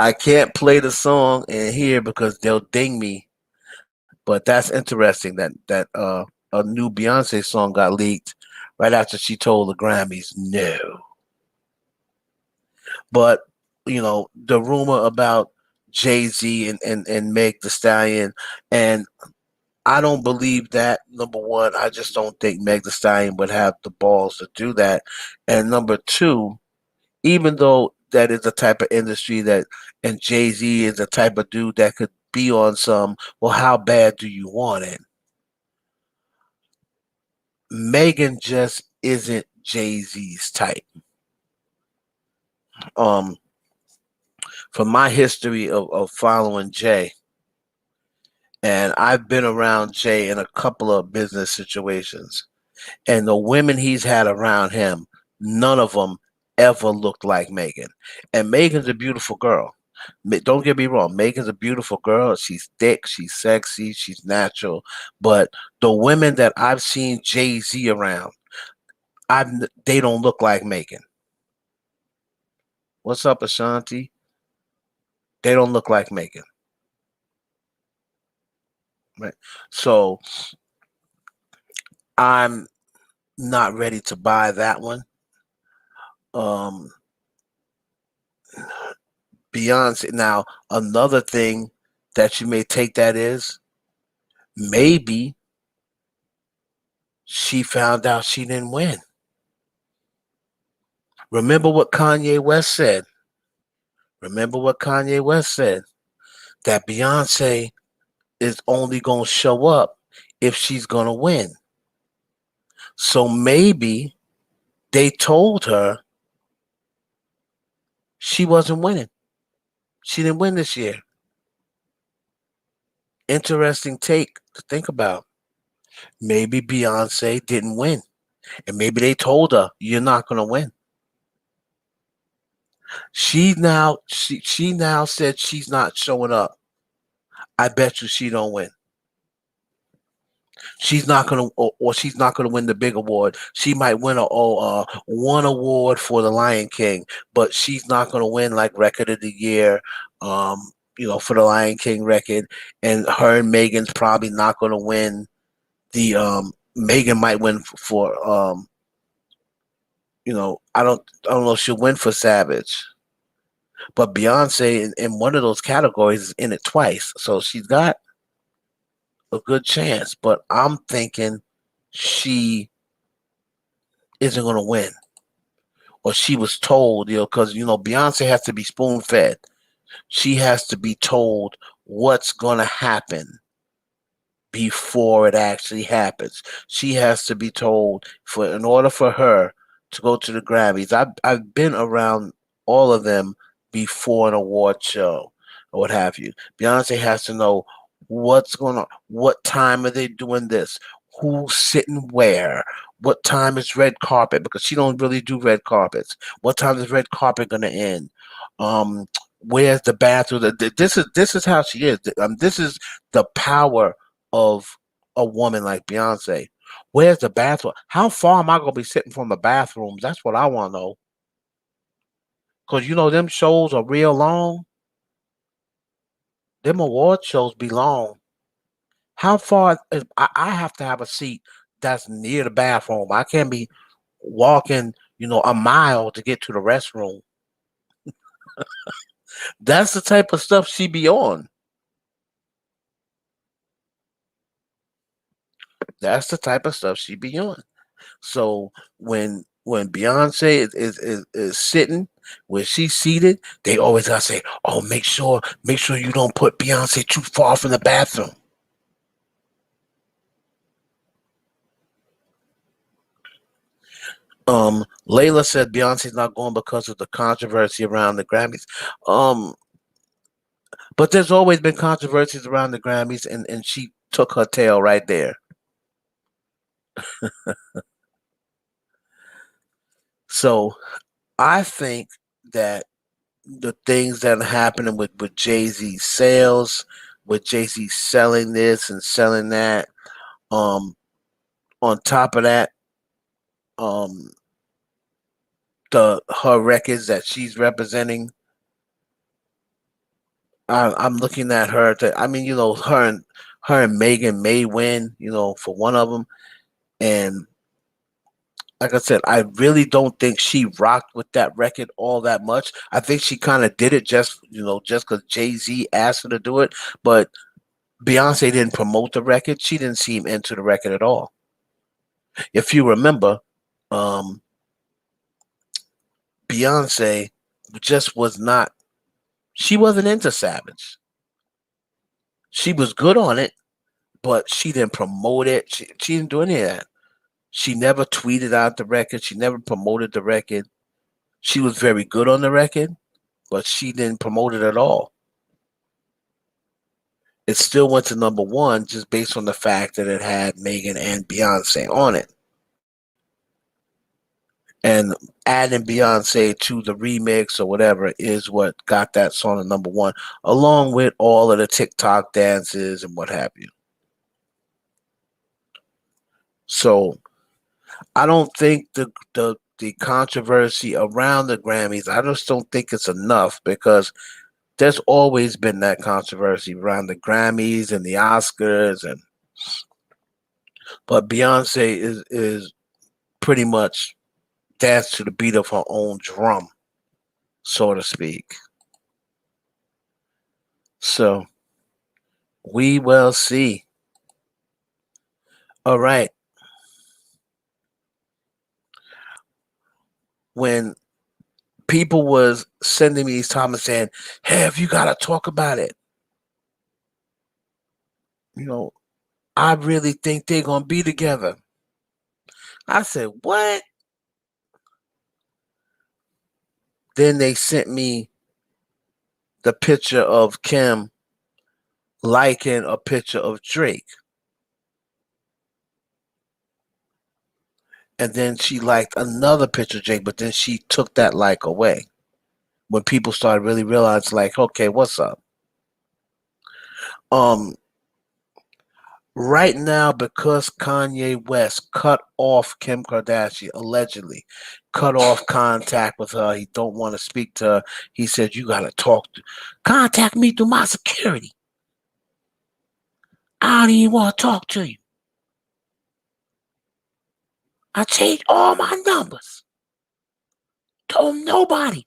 I can't play the song in here because they'll ding me But that's interesting that a new Beyonce song got leaked right after she told the Grammys no. But the rumor about Jay-Z and Meg the Stallion, and I don't believe that. Number one, I just don't think Meg the Stallion would have the balls to do that. And number two, even though that is the type of industry that, and Jay-Z is the type of dude that could be on some, well, how bad do you want it? Megan just isn't Jay-Z's type. Um, from my history of following Jay, and I've been around Jay in a couple of business situations, and the women he's had around him, none of them ever looked like Megan. And Megan's a beautiful girl. Don't get me wrong. Megan's a beautiful girl. She's thick. She's sexy. She's natural. But the women that I've seen Jay-Z around, they don't look like Megan. What's up, Ashanti? They don't look like Megan. Right. So I'm not ready to buy that one. Beyonce. Now, another thing that you may take that is maybe she found out she didn't win. Remember what Kanye West said. That Beyonce is only going to show up if she's going to win. So maybe they told her she wasn't winning. She didn't win this year. Interesting take to think about. Maybe Beyonce didn't win. And maybe they told her, you're not going to win. She now said she's not showing up. I bet you she don't win. She's not gonna, or she's not gonna win the big award. She might win one award for the Lion King, but she's not gonna win like Record of the Year, for the Lion King record. And her and Megan's probably not gonna win the. Megan might win for I don't know if she'll win for Savage, but Beyonce in one of those categories is in it twice, so she's got a good chance. But I'm thinking she isn't going to win, or she was told, because Beyonce has to be spoon fed. She has to be told what's going to happen before it actually happens. She has to be told in order for her to go to the Grammys. I've been around all of them before an award show or what have you. Beyonce has to know what's going on. What time are they doing this? Who's sitting where? What time is red carpet? Because she don't really do red carpets. What time is red carpet going to end? Where's the bathroom? This is how she is. This is the power of a woman like Beyonce. Where's the bathroom? How far am I going to be sitting from the bathrooms? That's what I want to know. Because, them shows are real long. Them award shows be long. How far? I have to have a seat that's near the bathroom. I can't be walking, a mile to get to the restroom. That's the type of stuff she be on. That's the type of stuff she be on. So when Beyonce is sitting where she's seated, they always gotta say, "Oh, make sure you don't put Beyonce too far from the bathroom." Layla said Beyonce's not going because of the controversy around the Grammys. But there's always been controversies around the Grammys, and she took her tail right there. So I think that the things that are happening with Jay-Z's sales, with Jay-Z selling this and selling that, on top of that, her records that she's representing, I'm looking at her her her and Megan may win, for one of them. And like I said, I really don't think she rocked with that record all that much. I think she kind of did it just because Jay-Z asked her to do it. But Beyonce didn't promote the record. She didn't seem into the record at all. If you remember, um, Beyonce just was not, she wasn't into Savage. She was good on it, but she didn't promote it. She didn't do any of that. She never tweeted out the record. She never promoted the record. She was very good on the record, but she didn't promote it at all. It still went to number one just based on the fact that it had Megan and Beyonce on it. And adding Beyonce to the remix or whatever is what got that song to number one, along with all of the TikTok dances and what have you. So I don't think the controversy around the Grammys, I just don't think it's enough, because there's always been that controversy around the Grammys and the Oscars, but Beyonce is pretty much dance to the beat of her own drum, so to speak. So we will see. All right. When people was sending me these comments saying, "Hey, have you got to talk about it?" I really think they're gonna be together. I said, "What?" Then they sent me the picture of Kim liking a picture of Drake. And then she liked another picture of Drake, but then she took that like away. When people started really realizing, like, okay, what's up? Right now, because Kanye West cut off Kim Kardashian, allegedly cut off contact with her, he don't want to speak to her. He said, "You gotta contact me through my security. I don't even want to talk to you. I changed all my numbers. Told nobody.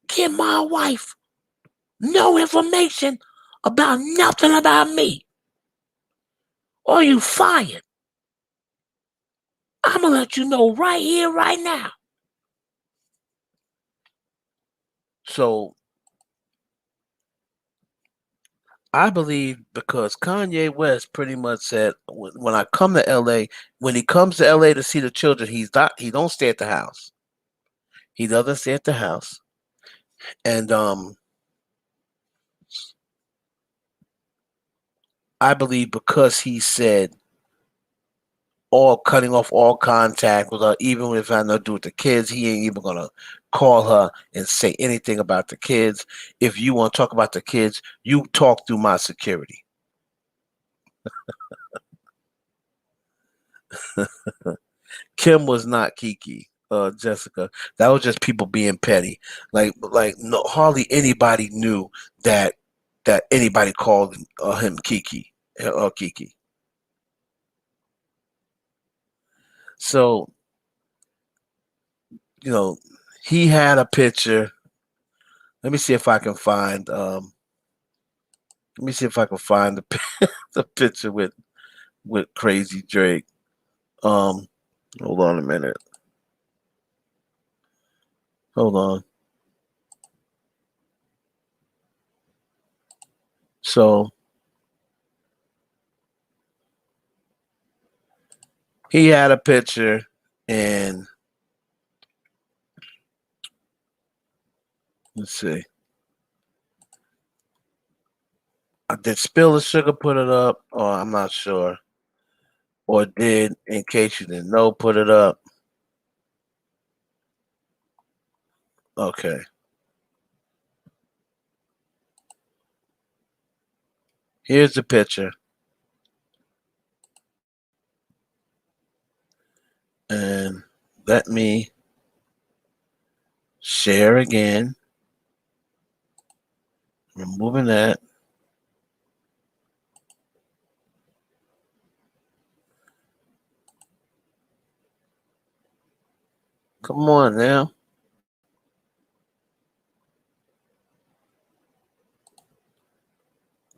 Give my wife no information about nothing about me, or you fired. I'm gonna let you know right here, right now." So I believe, because Kanye West pretty much said, when I come to LA, when he comes to LA to see the children, he don't stay at the house. He doesn't stay at the house. And I believe, because he said all cutting off all contact with her, even if I know do with the kids, he ain't even gonna call her and say anything about the kids. If you want to talk about the kids, you talk through my security. Kim was not Kiki, Jessica. That was just people being petty. No, hardly anybody knew that anybody called him Kiki or Kiki. So he had a picture. Let me see if I can find. Let me see if I can find the picture with Crazy Drake. Hold on a minute. Hold on. So he had a picture, and let's see. Did Spill the Sugar put it up? Or I'm not sure. Or did, in case you didn't know, put it up? Okay. Here's the picture. And let me share again. Removing that. Come on now.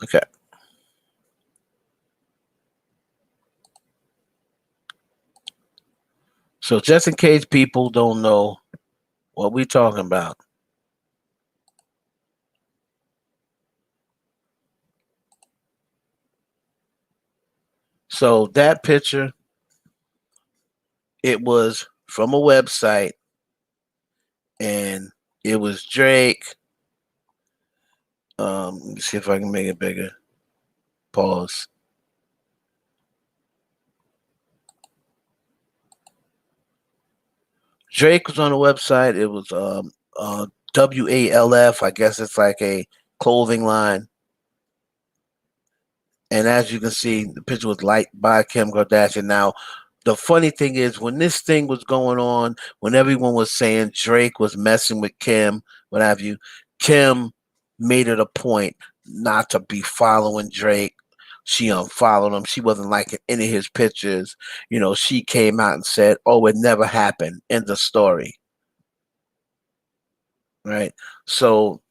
Okay. So just in case people don't know what we talking about. So that picture, it was from a website, and it was Drake. Let me see if I can make it bigger. Pause. Drake was on the website. It was WALF. I guess it's like a clothing line. And as you can see, the picture was liked by Kim Kardashian. Now, the funny thing is, when this thing was going on, when everyone was saying Drake was messing with Kim, what have you, Kim made it a point not to be following Drake. She unfollowed him. She wasn't liking any of his pictures. You know, she came out and said, "Oh, it never happened." End the story. Right. So,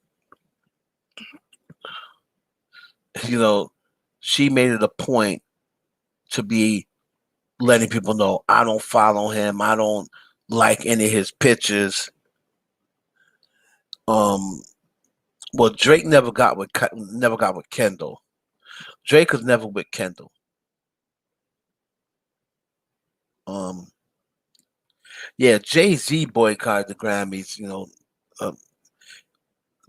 you know, she made it a point to be letting people know, I don't follow him. I don't like any of his pictures. Um, well, Drake never got with Kendall. Drake was never with Kendall. Um, yeah, Jay-Z boycotted the Grammys. Uh,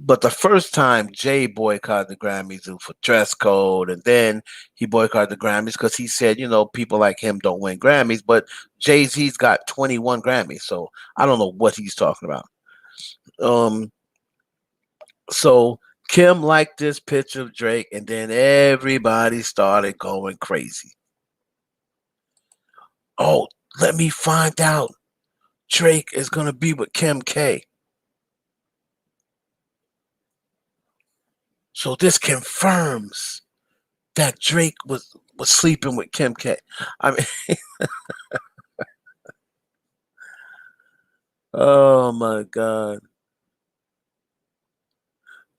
but the first time Jay boycotted the Grammys it was for dress code, and then he boycotted the Grammys because he said, people like him don't win Grammys. But Jay-Z's got 21 Grammys, so I don't know what he's talking about. Um, So Kim liked this picture of Drake, and then everybody started going crazy. Oh, let me find out. Drake is gonna be with Kim K. So this confirms that Drake was sleeping with Kim K. I mean, oh my God.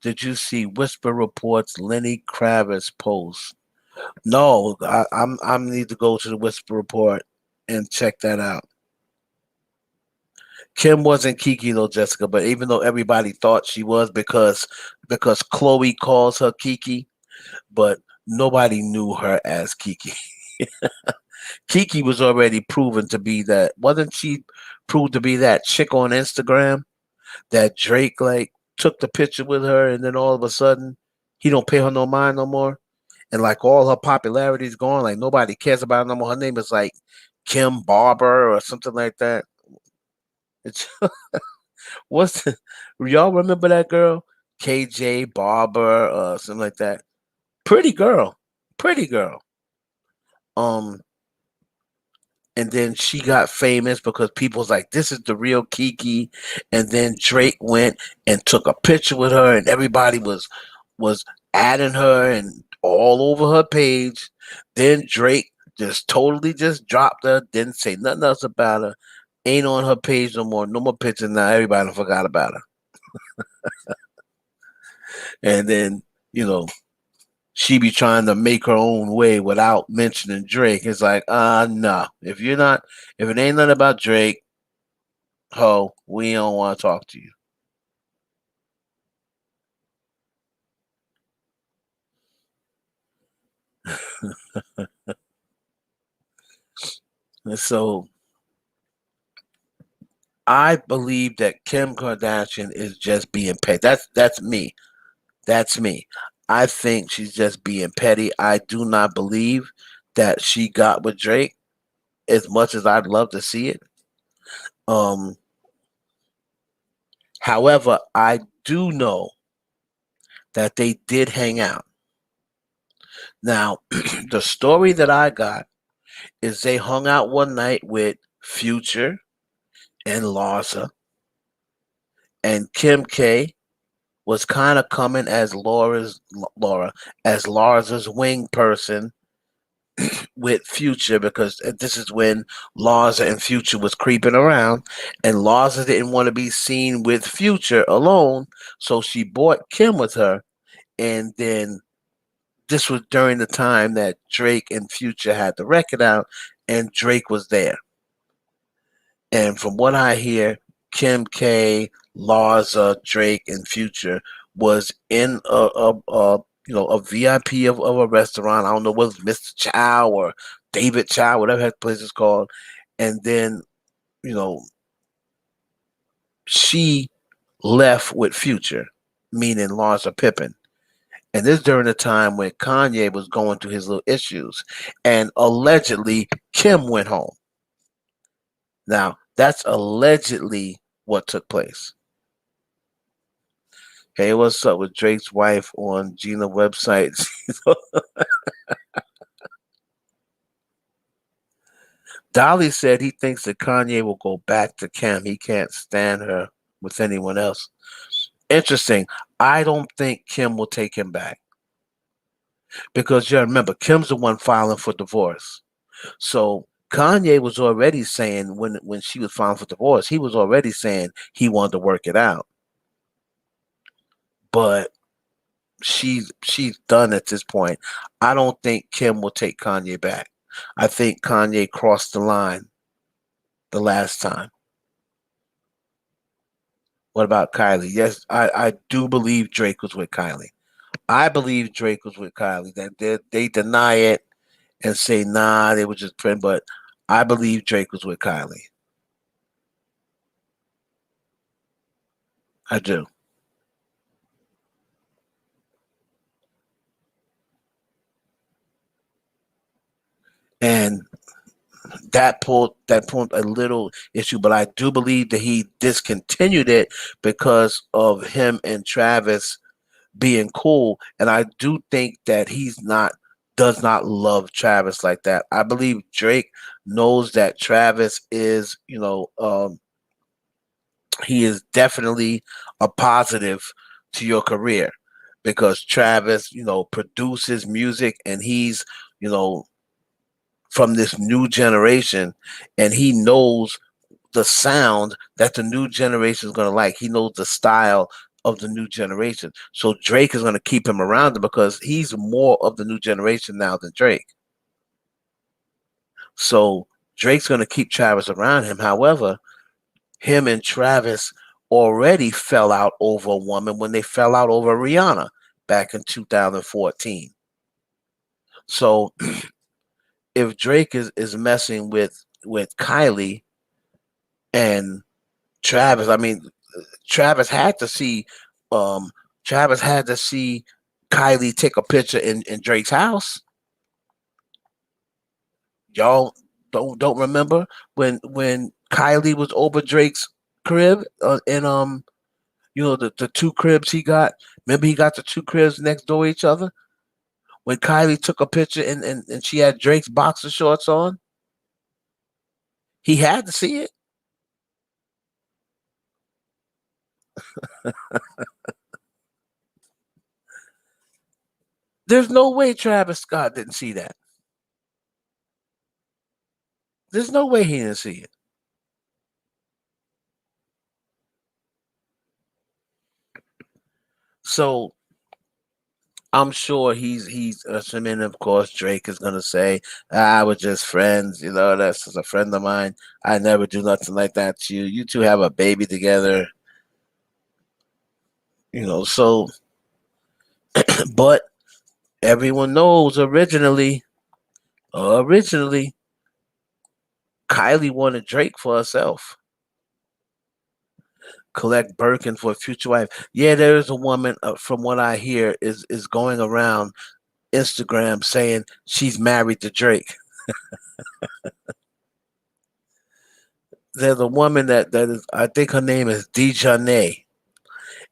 Did you see Whisper Reports Lenny Kravitz post? No, I need to go to the Whisper Report and check that out. Kim wasn't Kiki though, Jessica, but even though everybody thought she was because Chloe calls her Kiki, but nobody knew her as Kiki. Kiki was already proven to be that. Wasn't she proved to be that chick on Instagram that Drake like took the picture with her, and then all of a sudden he don't pay her no mind no more, and like all her popularity is gone. Like nobody cares about her no more. Her name is like Kim Barber or something like that. It's what's y'all remember that girl? KJ Barber, something like that. Pretty girl. Pretty girl. Um, and then she got famous because people's like, this is the real Kiki. And then Drake went and took a picture with her, and everybody was adding her and all over her page. Then Drake just totally just dropped her, didn't say nothing else about her. Ain't on her page no more. No more pictures now. Everybody forgot about her. And then, you know, she be trying to make her own way without mentioning Drake. It's like, nah. If it ain't nothing about Drake, we don't want to talk to you. And so I believe that Kim Kardashian is just being petty. That's me. That's me. I think she's just being petty. I do not believe that she got with Drake as much as I'd love to see it. Um, However, I do know that they did hang out. Now, the story that I got is they hung out one night with Future and Larsa, and Kim K was kind of coming as Laura as Larsa's wing person with Future because this is when Larsa and Future was creeping around, and Larsa didn't want to be seen with Future alone, so she brought Kim with her, and then this was during the time that Drake and Future had the record out, and Drake was there. And from what I hear, Kim K, Larsa, Drake, and Future was in a VIP of a restaurant. I don't know whether it's Mr. Chow or David Chow, whatever that place is called. And then, you know, she left with Future, meaning Larsa Pippen. And this during the time when Kanye was going through his little issues. And allegedly, Kim went home. Now, that's allegedly what took place. Hey, what's up with Drake's wife on Gina website? Dolly said he thinks that Kanye will go back to Kim. He can't stand her with anyone else. Interesting. I don't think Kim will take him back. Because you remember, Kim's the one filing for divorce. So Kanye was already saying when she was filing for divorce, he was already saying he wanted to work it out. But she's done at this point. I don't think Kim will take Kanye back. I think Kanye crossed the line the last time. What about Kylie? Yes, I do believe Drake was with Kylie. I believe Drake was with Kylie. That they deny it and say nah, they were just friends. But I believe Drake was with Kylie. I do. And that pulled a little issue, but I do believe that he discontinued it because of him and Travis being cool. And I do think that does not love Travis like that. I believe Drake knows that Travis is, he is definitely a positive to your career because Travis, produces music and he's, from this new generation, and he knows the sound that the new generation is going to like. He knows the style of the new generation. So Drake is going to keep him around because he's more of the new generation now than Drake. So Drake's going to keep Travis around him. However, him and Travis already fell out over a woman when they fell out over Rihanna back in 2014. So if Drake is messing with Kylie and Travis, I mean, Travis had to see Kylie take a picture in Drake's house. Y'all don't remember when Kylie was over Drake's crib and the two cribs he got. Remember he got the two cribs next door to each other. When Kylie took a picture and she had Drake's boxer shorts on, he had to see it. There's no way Travis Scott didn't see that. There's no way he didn't see it. So I'm sure he's assuming, of course, Drake is gonna say, "I was just friends, that's just a friend of mine. I never do nothing like that to you. You two have a baby together." So but everyone knows originally Kylie wanted Drake for herself. Collect Birkin for a future wife. Yeah, there is a woman, from what I hear, is going around Instagram saying she's married to Drake. There's a woman that is, I think her name is Dejanay,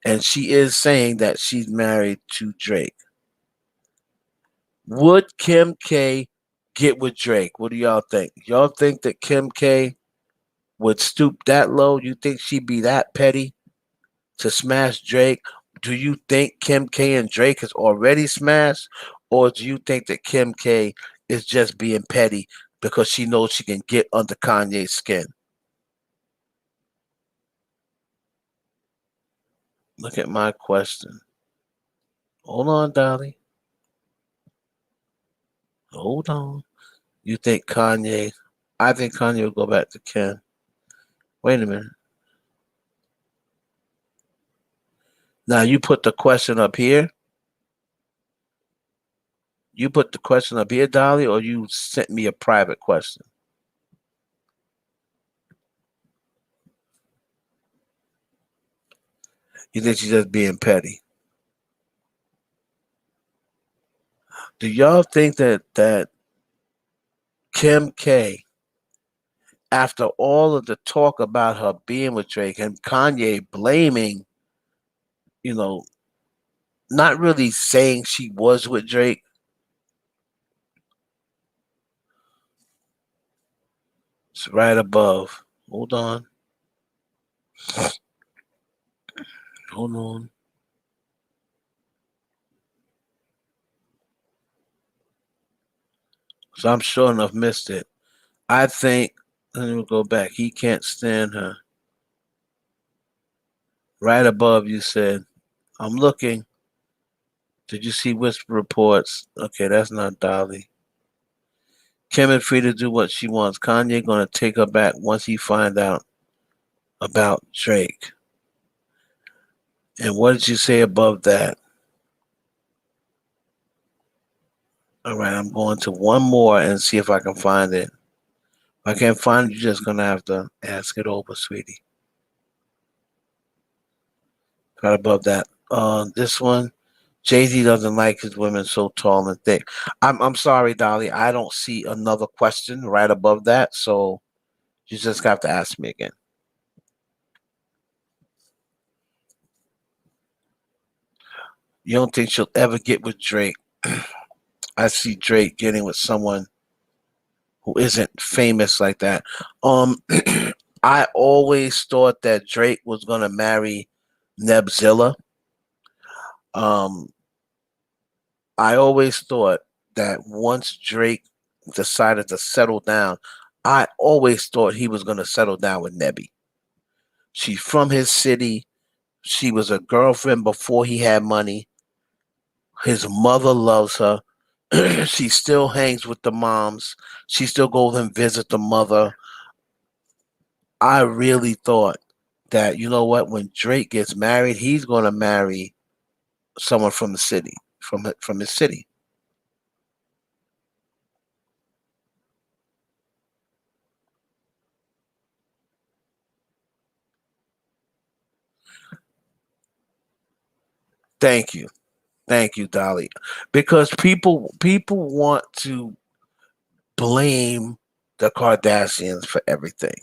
and she is saying that she's married to Drake. Would Kim K get with Drake? What do y'all think? Y'all think that Kim K would stoop that low? You think she'd be that petty to smash Drake? Do you think Kim K and Drake has already smashed? Or do you think that Kim K is just being petty because she knows she can get under Kanye's skin. Look at my question. Hold on, Dolly. Hold on. You think Kanye? I think Kanye will go back to Ken. Wait a minute. Now you put the question up here. You put the question up here, Dolly, or you sent me a private question? You think she's just being petty? Do y'all think that Kim K, after all of the talk about her being with Drake and Kanye blaming, you know, not really saying she was with Drake? It's right above. Hold on. Hold on. So I'm sure enough missed it. I think, let me go back. He can't stand her. Right above, you said, I'm looking. Did you see Whisper Reports? Okay, that's not Dolly. Kim is free to do what she wants. Kanye gonna take her back once he find out about Drake. And what did you say above that? All right, I'm going to one more and see if I can find it. If I can't find it, you're just gonna have to ask it over, sweetie. Right above that. This one, Jay-Z doesn't like his women so tall and thick. I'm sorry, Dolly. I don't see another question right above that, so you just have to ask me again. You don't think she'll ever get with Drake? I see Drake getting with someone who isn't famous like that. I always thought that Drake was gonna marry Nebzilla. I always thought that once Drake decided to settle down, I always thought he was gonna settle down with Nebby. She's from his city. She was a girlfriend before he had money. His mother loves her. She still hangs with the moms. She still goes and visit the mother. I really thought that, you know what, when Drake gets married, he's going to marry someone from the city, from his city. Thank you. Thank you, Dolly. Because people want to blame the Kardashians for everything.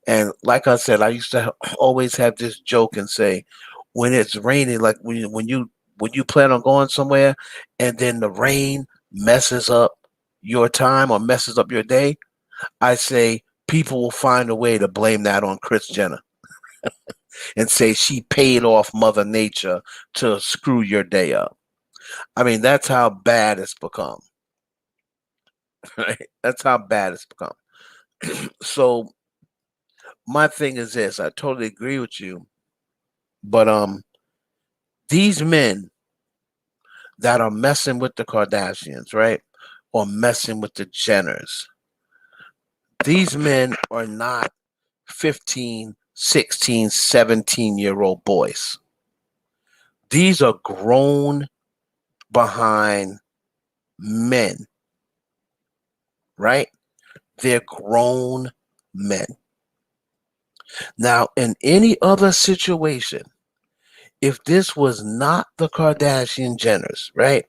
And like I said, I used to always have this joke and say, when it's raining, like when you plan on going somewhere, and then the rain messes up your time or messes up your day, I say people will find a way to blame that on Kris Jenner and say she paid off Mother Nature to screw your day up. I mean, that's how bad it's become. Right? That's how bad it's become. So my thing is this: I totally agree with you, but these men that are messing with the Kardashians, right, or messing with the Jenners, these men are not 15, 16, 17-year-old boys. These are grown behind men, right? They're grown men. Now, in any other situation, if this was not the Kardashian Jenners, right,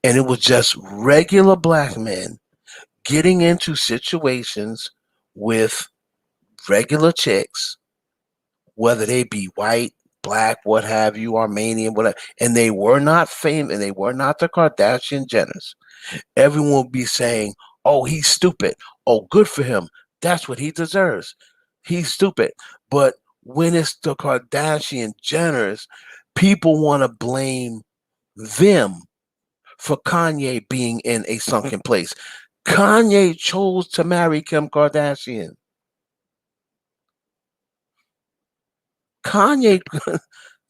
and it was just regular black men getting into situations with regular chicks, whether they be white, black, what have you, Armenian, whatever, and they were not famous, and they were not the Kardashian Jenners, everyone would be saying, oh, he's stupid. Oh, good for him. That's what he deserves. He's stupid. But when it's the Kardashian Jenners, people want to blame them for Kanye being in a sunken place. Kanye chose to marry Kim Kardashian. Kanye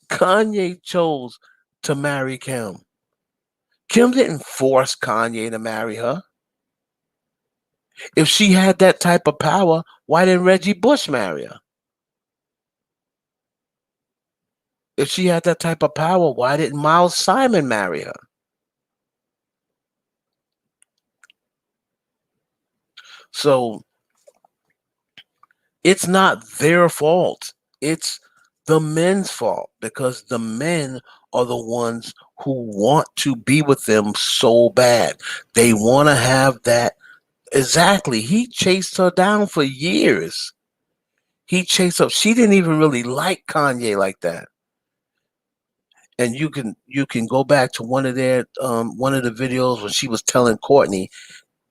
Kanye chose to marry Kim. Kim didn't force Kanye to marry her. If she had that type of power, why didn't Reggie Bush marry her? If she had that type of power, why didn't Miles Simon marry her? So it's not their fault. It's the men's fault because the men are the ones who want to be with them so bad. They want to have that. Exactly. He chased her down for years. He chased up. She didn't even really like Kanye like that. And you can go back to one of the videos when she was telling Courtney,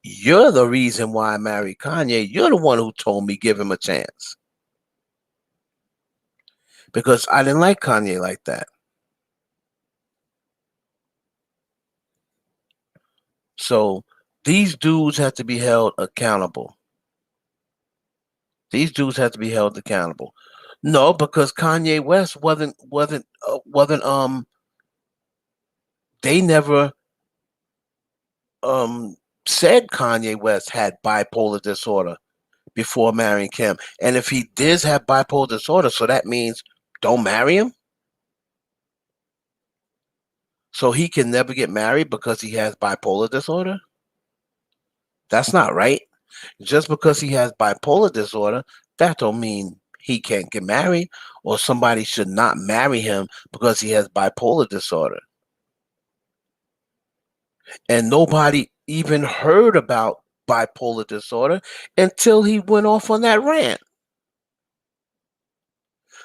"You're the reason why I married Kanye. You're the one who told me give him a chance." Because I didn't like Kanye like that. So these dudes have to be held accountable. These dudes have to be held accountable. No, because Kanye West wasn't they never um said Kanye West had bipolar disorder before marrying Kim. And if he did have bipolar disorder, so that means don't marry him. So he can never get married because he has bipolar disorder? That's not right. Just because he has bipolar disorder, that don't mean he can't get married or somebody should not marry him because he has bipolar disorder. And nobody even heard about bipolar disorder until he went off on that rant.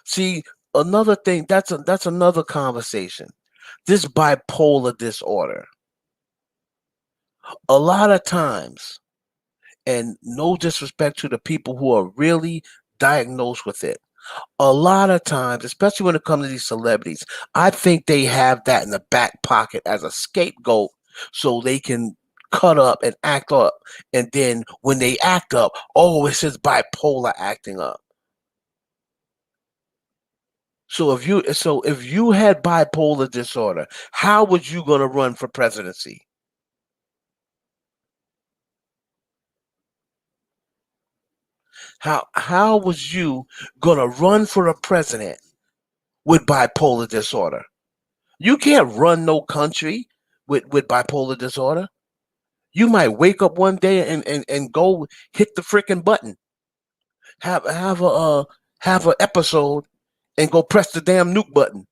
See, another thing, that's another conversation. This bipolar disorder. A lot of times, and no disrespect to the people who are really diagnosed with it. A lot of times, especially when it comes to these celebrities, I think they have that in the back pocket as a scapegoat so they can cut up and act up. And then when they act up, oh, it's just bipolar acting up. So if you had bipolar disorder, how was you gonna run for presidency? How was you gonna run for a president with bipolar disorder? You can't run no country with bipolar disorder. You might wake up one day and go hit the freaking button. Have a episode and go press the damn nuke button.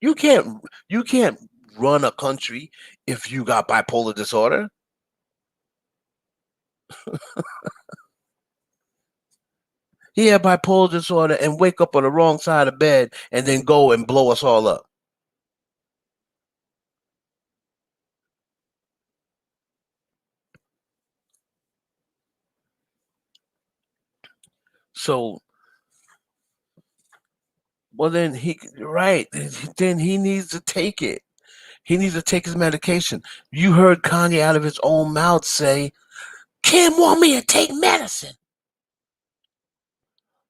You can't run a country if you got bipolar disorder. He had bipolar disorder and wake up on the wrong side of bed and then go and blow us all up. So, well, then then he needs to take it. He needs to take his medication. You heard Kanye out of his own mouth say, "Kim want me to take medicine,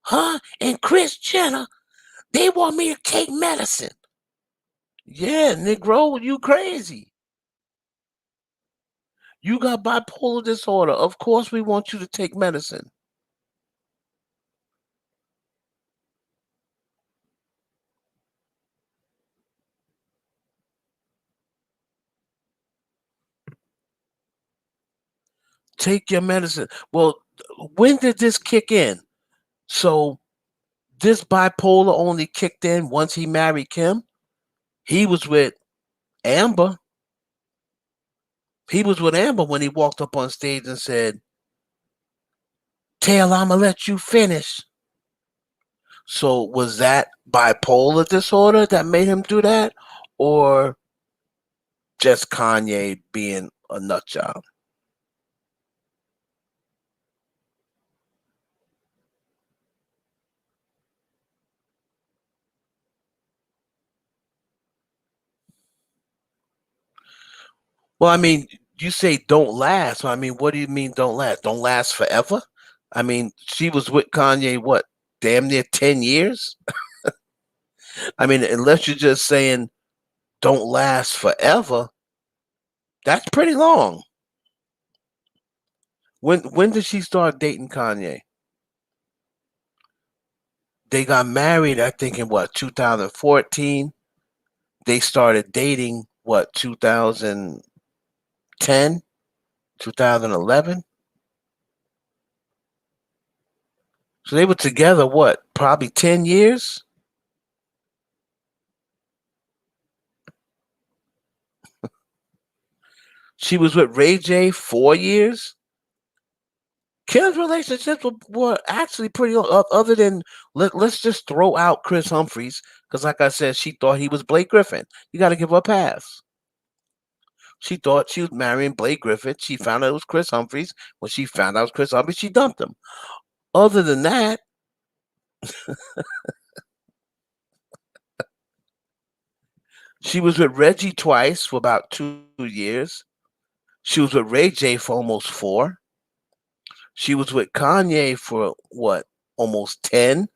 huh?" And Chris Jenner, they want me to take medicine. Yeah, Negro, you crazy. You got bipolar disorder. Of course, we want you to take medicine. Take your medicine. Well, when did this kick in? So this bipolar only kicked in once he married Kim. He was with Amber. He was with Amber when he walked up on stage and said, "Taylor, I'ma let you finish." So was that bipolar disorder that made him do that? Or just Kanye being a nut job? Well, I mean, you say don't last. So, I mean, what do you mean don't last? Don't last forever? I mean, she was with Kanye what, damn near 10 years? I mean, unless you're just saying don't last forever, that's pretty long. When did she start dating Kanye? They got married, I think, in what, 2014? They started dating what, 2010, 2011? So they were together what, probably 10 years? She was with Ray J 4 years. Kim's relationships were actually pretty long. Other than let's just throw out Chris Humphries because, like I said, she thought he was Blake Griffin. You got to give her a pass. She thought she was marrying Blake Griffin. She found out it was Chris Humphries. When she found out it was Chris Humphries, she dumped him. Other than that, she was with Reggie twice for about 2 years. She was with Ray J for almost four. She was with Kanye for what, almost 10.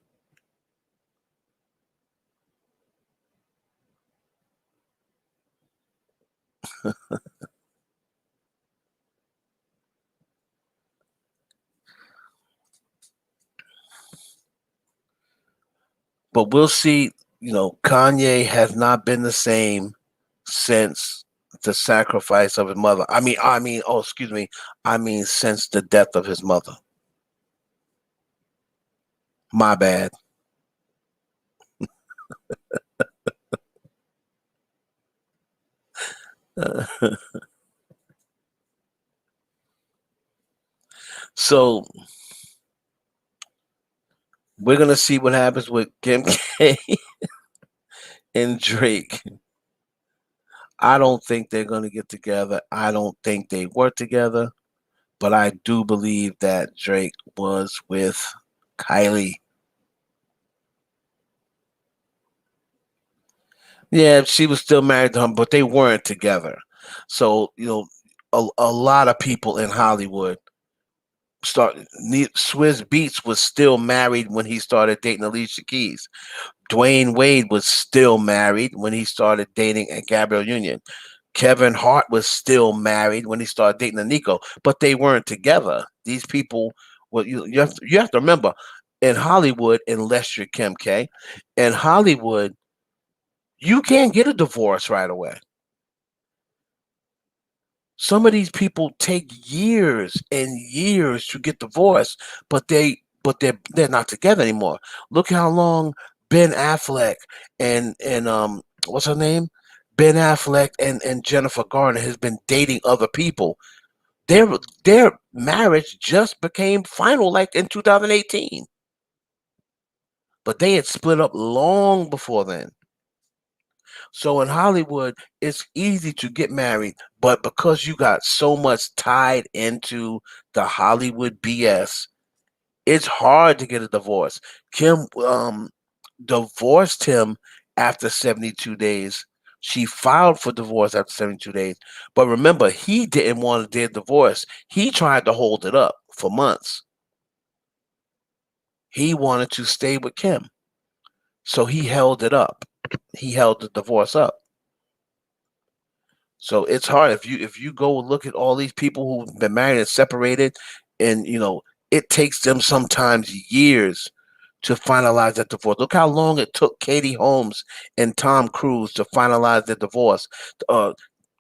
But we'll see. Kanye has not been the same since the sacrifice of his mother. Oh, excuse me. I mean, since the death of his mother. My bad. So we're gonna see what happens with Kim K and Drake. I don't think they're gonna get together. I don't think they work together. But I do believe that Drake was with Kylie. Yeah, she was still married to him, but they weren't together. So, a lot of people in Hollywood Swizz Beats was still married when he started dating Alicia Keys. Dwayne Wade was still married when he started dating Gabrielle Union. Kevin Hart was still married when he started dating Nico, but they weren't together. These people, well, you have to remember, in Hollywood, unless you're Kim K, in Hollywood, you can't get a divorce right away. Some of these people take years and years to get divorced, but they're not together anymore. Look how long Ben Affleck and what's her name? Ben Affleck and Jennifer Garner has been dating other people. Their marriage just became final like in 2018. But they had split up long before then. So in Hollywood, it's easy to get married, but because you got so much tied into the Hollywood BS, it's hard to get a divorce. Kim divorced him after 72 days. She filed for divorce after 72 days. But remember, he didn't want to get divorce. He tried to hold it up for months. He wanted to stay with Kim. So he held it up. He held the divorce up. So it's hard if you go look at all these people who've been married and separated, and it takes them sometimes years to finalize that divorce. Look how long it took Katie Holmes and Tom Cruise to finalize their divorce.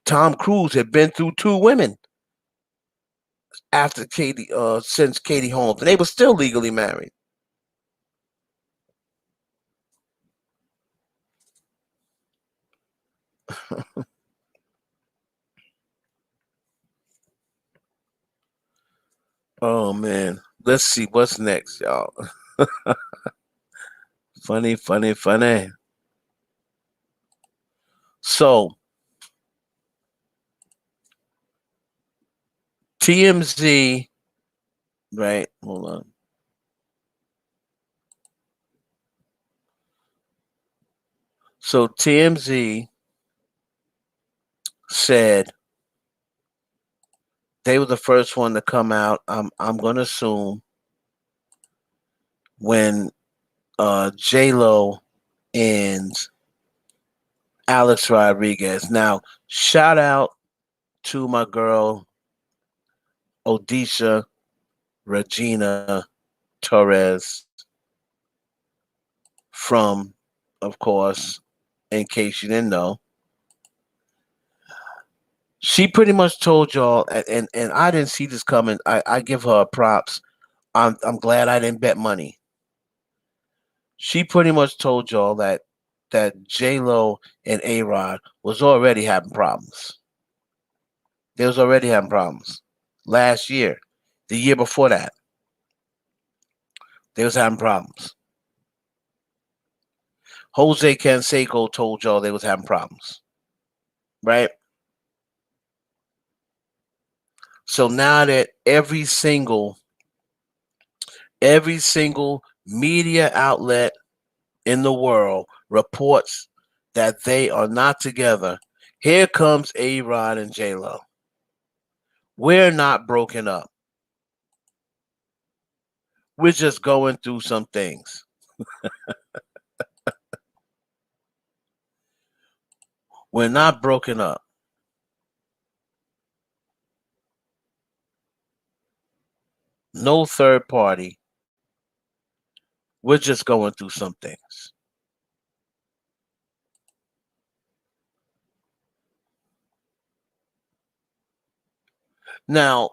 Tom Cruise had been through two women after since Katie Holmes, and they were still legally married. Oh man, let's see what's next, y'all. Funny, funny, funny. So TMZ, right? Hold on. So TMZ said They were the first one to come out. I'm gonna assume when J Lo and Alex Rodriguez. Now, shout out to my girl Odisha Regina Torres from, of course, in case you didn't know, she pretty much told y'all, and I didn't see this coming. I give her props. I'm glad I didn't bet money. She pretty much told y'all that J Lo and ARod was already having problems. They was already having problems last year, the year before that. They was having problems. Jose Canseco told y'all they was having problems, right? So now that every single media outlet in the world reports that they are not together, here comes ARod and J Lo. We're not broken up. We're just going through some things. We're not broken up. No third party. We're just going through some things. Now,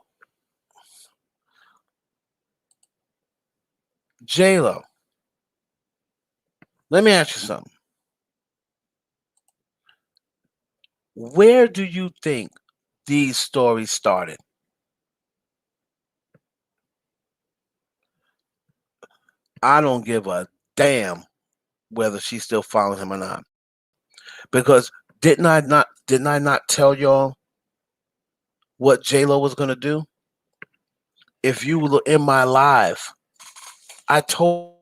J Lo, let me ask you something. Where do you think these stories started? I don't give a damn whether she's still following him or not. Because didn't I not tell y'all what J Lo was gonna do? If you were in my live, I told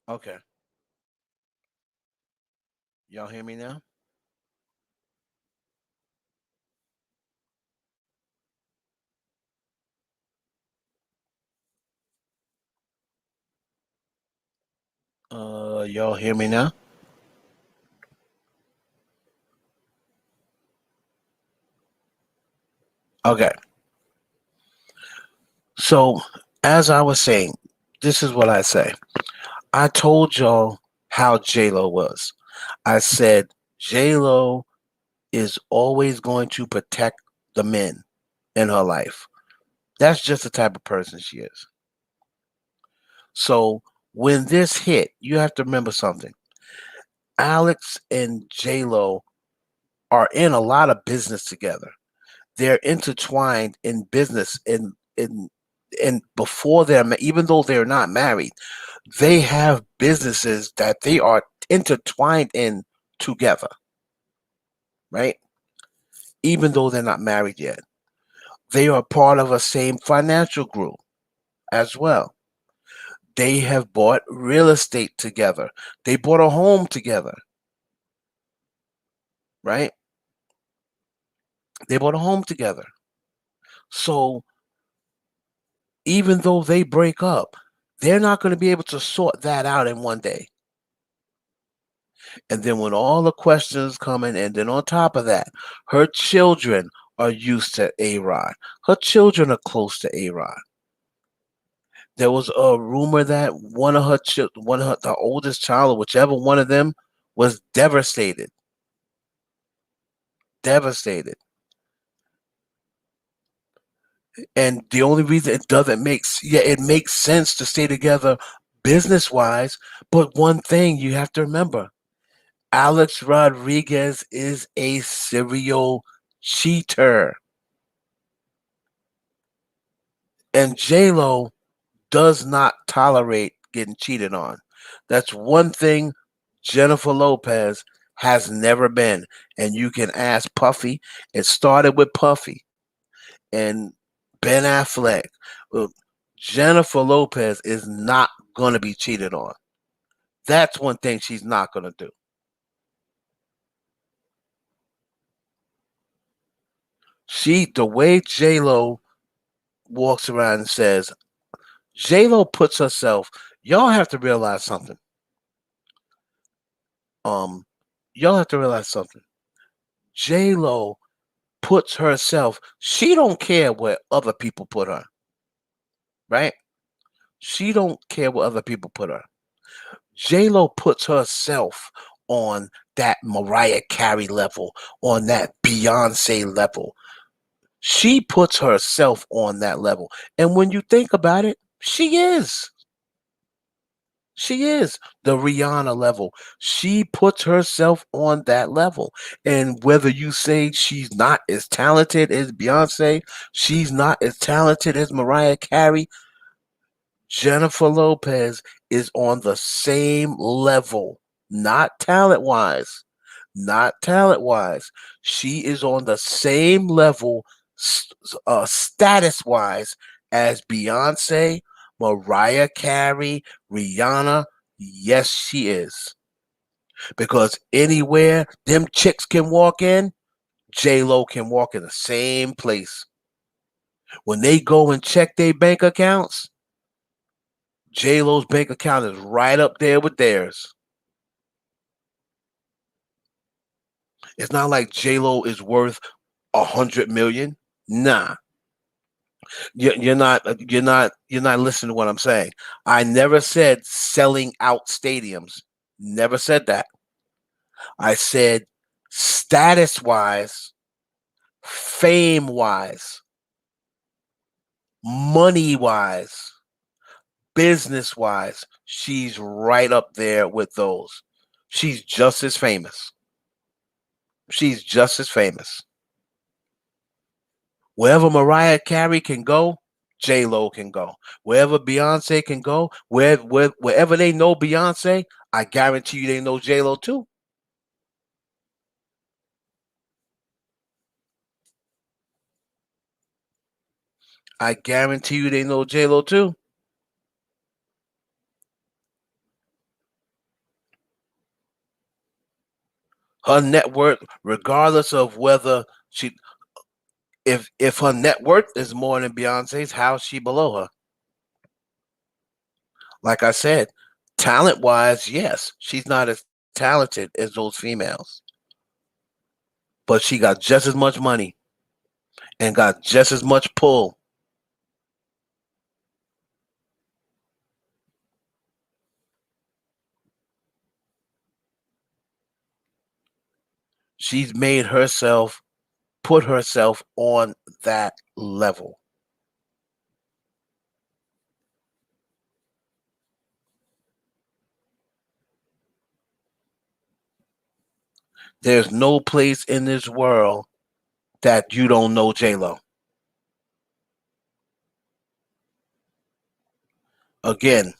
okay. Y'all hear me now? Y'all hear me now? Okay. So as I was saying, this is what I say. I told y'all how J-Lo was. I said J-Lo is always going to protect the men in her life. That's just the type of person she is. So when this hit, you have to remember something. Alex and J-Lo are in a lot of business together. They're intertwined in business and before they're even though they're not married, they have businesses that they are intertwined in together, right? Even though they're not married yet. They are part of a same financial group as well. They have bought real estate together. They bought a home together, right? They bought a home together. So even though they break up, they're not going to be able to sort that out in one day. And then when all the questions come in, and then on top of that, her children are used to ARod. Her children are close to ARod. There was a rumor that the oldest child, or whichever one of them, was devastated. Devastated. And the only reason it doesn't it makes sense to stay together business wise. But one thing you have to remember, Alex Rodriguez is a serial cheater. And J-Lo does not tolerate getting cheated on. That's one thing Jennifer Lopez has never been. And you can ask Puffy. It started with Puffy and Ben Affleck. Well, Jennifer Lopez is not going to be cheated on. That's one thing she's not going to do. The way J-Lo walks around and says, J-Lo puts herself, y'all have to realize something. Y'all have to realize something. J-Lo puts herself, she don't care where other people put her. Right? She don't care what other people put her. J-Lo puts herself on that Mariah Carey level, on that Beyonce level. She puts herself on that level. And when you think about it, she is. She is the Rihanna level. She puts herself on that level. And whether you say she's not as talented as Beyonce, she's not as talented as Mariah Carey, Jennifer Lopez is on the same level, not talent-wise. Not talent-wise. She is on the same level status-wise as Beyonce, Mariah Carey, Rihanna. Yes, she is. Because anywhere them chicks can walk in, J-Lo can walk in the same place. When they go and check their bank accounts, J-Lo's bank account is right up there with theirs. It's not like J-Lo is worth 100 million. Nah. You're not listening to what I'm saying. I never said selling out stadiums. Never said that. I said status wise, fame wise, money wise, business wise, she's right up there with those. She's just as famous. She's just as famous. Wherever Mariah Carey can go, J-Lo can go. Wherever Beyonce can go, wherever they know Beyonce, I guarantee you they know J-Lo too. I guarantee you they know J-Lo too. Her net worth, regardless of whether if her net worth is more than Beyonce's, how's she below her? Like I said, talent wise, yes, she's not as talented as those females, but she got just as much money and got just as much pull. She's made herself, put herself on that level. There's no place in this world that you don't know J-Lo. Again,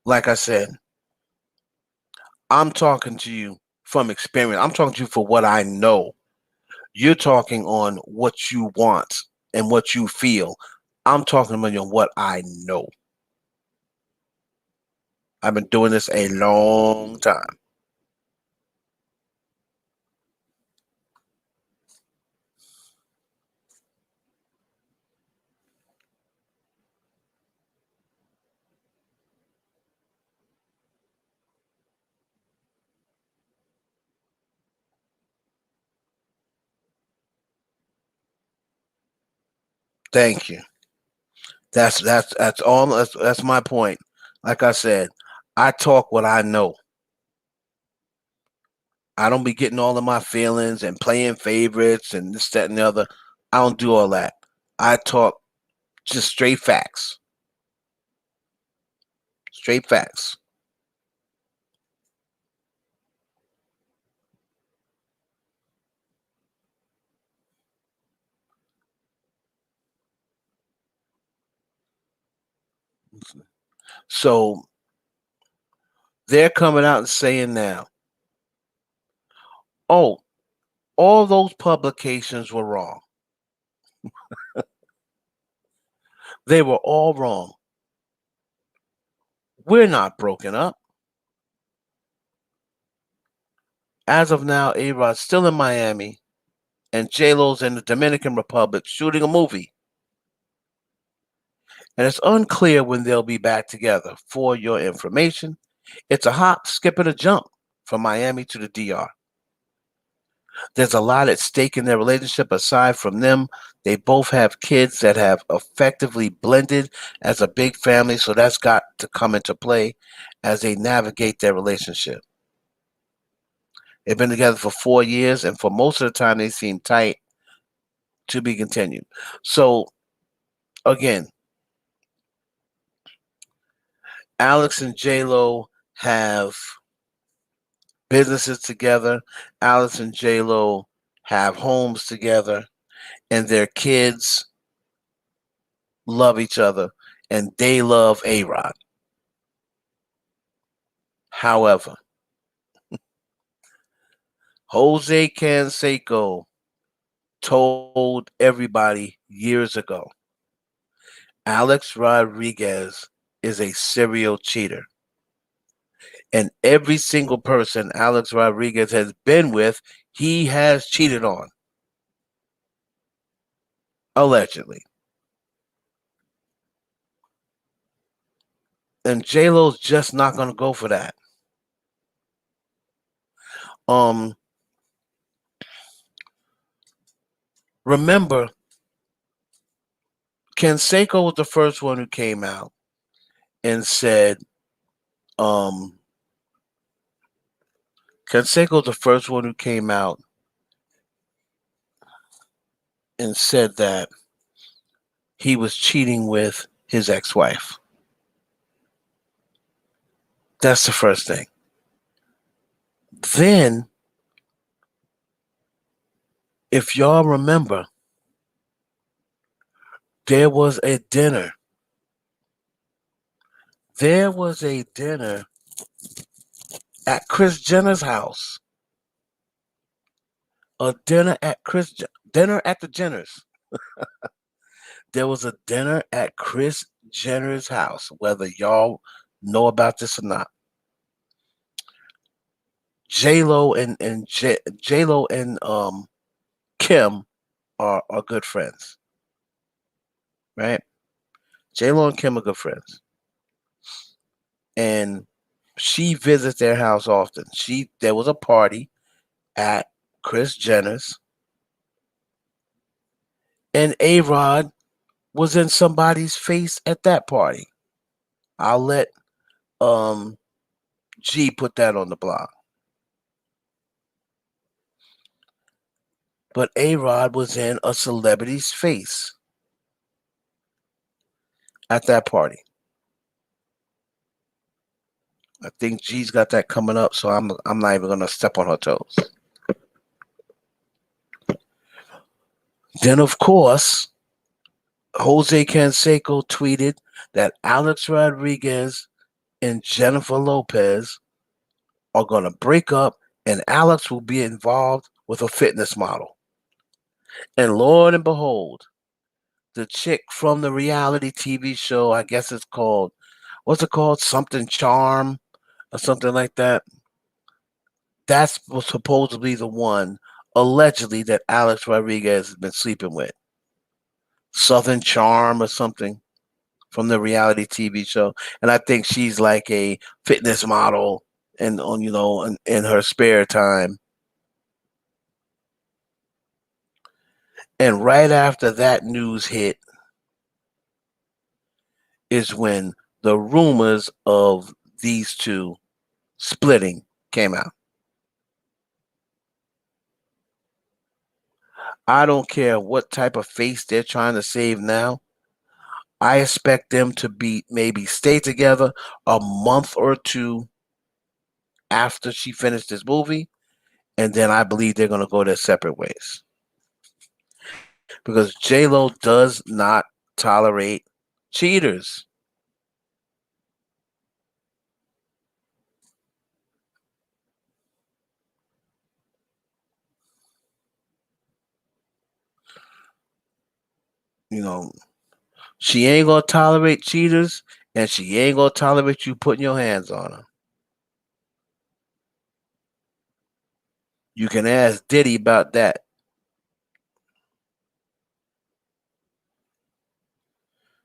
like I said, I'm talking to you from experience. I'm talking to you for what I know. You're talking on what you want and what you feel. I'm talking about you on what I know. I've been doing this a long time. Thank you. That's all. That's my point. Like I said, I talk what I know. I don't be getting all of my feelings and playing favorites and this, that, and the other. I don't do all that. I talk just straight facts. Straight facts. So they're coming out and saying now, oh, all those publications were wrong. They were all wrong. We're not broken up. As of now, ARod's still in Miami and J-Lo's in the Dominican Republic shooting a movie. And it's unclear when they'll be back together. For your information, it's a hop, skip, and a jump from Miami to the DR. There's a lot at stake in their relationship aside from them. They both have kids that have effectively blended as a big family, so that's got to come into play as they navigate their relationship. They've been together for 4 years, and for most of the time, they seem tight. To be continued. So, again, Alex and J-Lo have businesses together. Alex and J-Lo have homes together, and their kids love each other, and they love ARod. However, Jose Canseco told everybody years ago, Alex Rodriguez is a serial cheater. And every single person Alex Rodriguez has been with, he has cheated on. Allegedly. And J-Lo's just not going to go for that. Remember, Canseco was the first one who came out and said, Canseco was the first one who came out and said that he was cheating with his ex-wife. That's the first thing. Then, if y'all remember, there was a dinner. There was a dinner at Kris Jenner's house. A dinner at dinner at the Jenners. There was a dinner at Kris Jenner's house, whether y'all know about this or not. J-Lo and J-Lo and Kim are good friends. Right? J-Lo and Kim are good friends. And she visits their house often. There was a party at Kris Jenner's, and ARod was in somebody's face at that party. I'll let G put that on the blog. But ARod was in a celebrity's face at that party. I think G's got that coming up, so I'm not even gonna step on her toes. Then, of course, Jose Canseco tweeted that Alex Rodriguez and Jennifer Lopez are gonna break up, and Alex will be involved with a fitness model. And Lord and behold, the chick from the reality TV show, I guess it's called, what's it called? Something Charm or something like that. That's supposedly the one, allegedly, that Alex Rodriguez has been sleeping with. Southern Charm or something from the reality TV show. And I think she's like a fitness model and on, in her spare time. And right after that news hit is when the rumors of these two splitting came out. I don't care what type of face they're trying to save now. I expect them to maybe stay together a month or two after she finished this movie, and then I believe they're going to go their separate ways. Because J-Lo does not tolerate cheaters. She ain't going to tolerate cheaters, and she ain't going to tolerate you putting your hands on her. You can ask Diddy about that.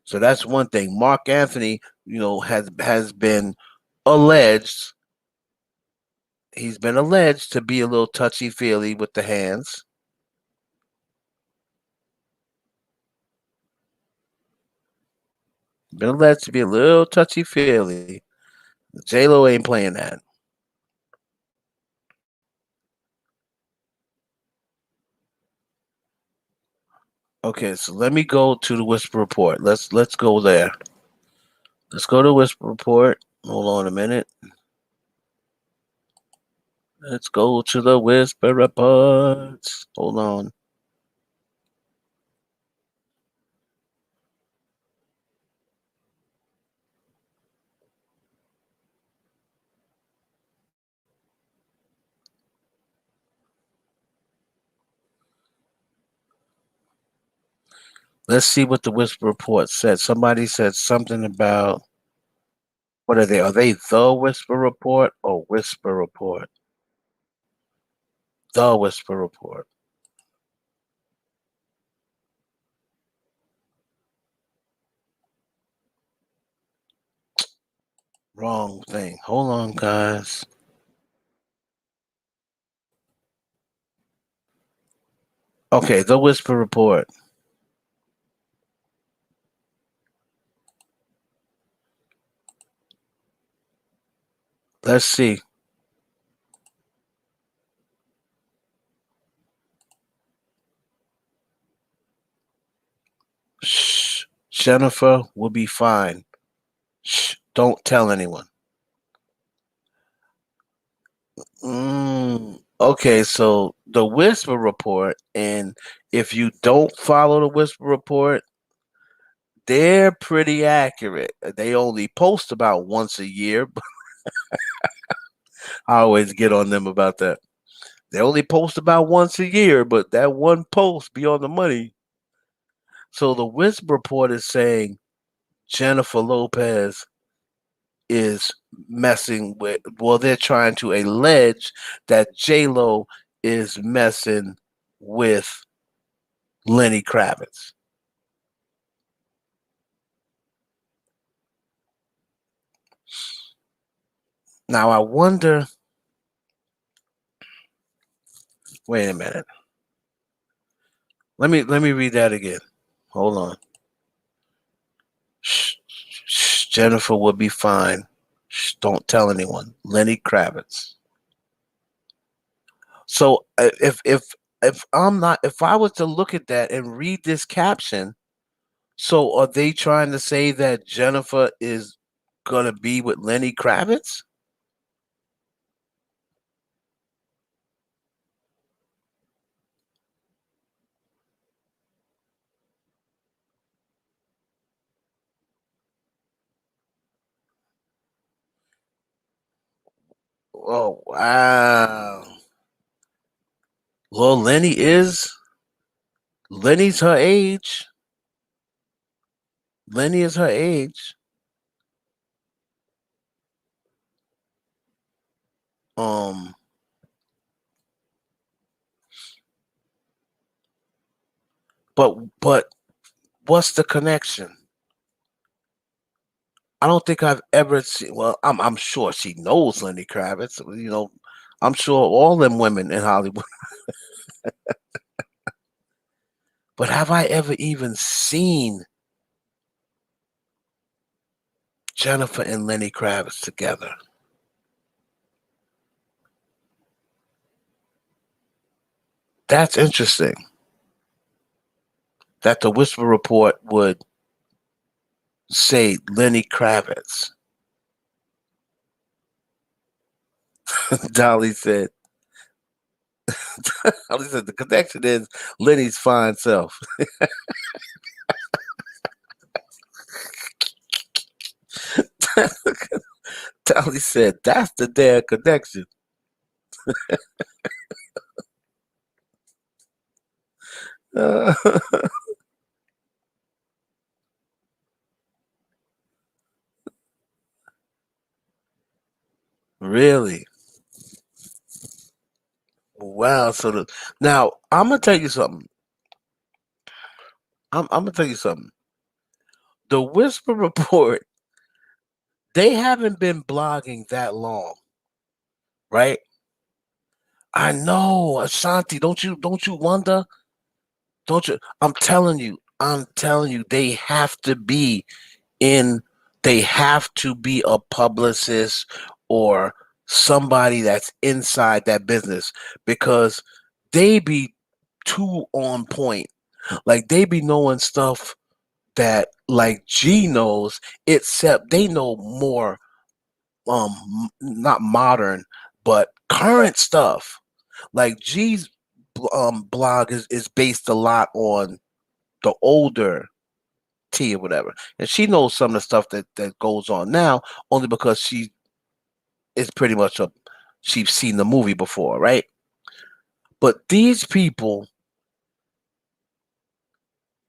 So that's one thing. Mark Anthony, has been alleged. He's been alleged to be a little touchy-feely with the hands. Been alleged to be a little touchy-feely. J-Lo ain't playing that. Okay, so let me go to the Whisper Report. Let's go there. Let's go to Whisper Report. Hold on a minute. Let's go to the Whisper Reports. Hold on. Let's see what the Whisper Report said. Somebody said something about, what are they? Are they the Whisper Report or Whisper Report? The Whisper Report. Wrong thing. Hold on, guys. Okay, the Whisper Report. Let's see. Shh. Jennifer will be fine. Shh. Don't tell anyone. Okay, so the Whisper Report, and if you don't follow the Whisper Report, they're pretty accurate. They only post about once a year. I always get on them about that. They only post about once a year, but that one post be on the money. So the Whisper Report is saying Jennifer Lopez is messing with, well, they're trying to allege that J-Lo is messing with Lenny Kravitz. Now I wonder, wait a minute. Let me read that again. Hold on. Shh, Jennifer will be fine. Shh, Don't tell anyone. Lenny Kravitz. So if I was to look at that and read this caption, so are they trying to say that Jennifer is gonna be with Lenny Kravitz? Oh wow. Well, Lenny's her age. Lenny is her age. Um, but what's the connection? I don't think I've ever seen. Well, I'm sure she knows Lenny Kravitz. I'm sure all them women in Hollywood. But have I ever even seen Jennifer and Lenny Kravitz together? That's interesting. That the Whisper Report would say Lenny Kravitz. Dolly said. Dolly said the connection is Lenny's fine self. Dolly said that's the damn connection. Uh, really? Wow. Now I'm gonna tell you something. I'm gonna tell you something. The Whisper Report, they haven't been blogging that long, right? I know, Ashanti. Don't you wonder? Don't you? I'm telling you, in. They have to be a publicist or somebody that's inside that business because they be too on point. Like they be knowing stuff that like G knows, except they know more not modern, but current stuff. Like G's blog is based a lot on the older T or whatever, and she knows some of the stuff that goes on now only because she is pretty much she's seen the movie before, right? But these people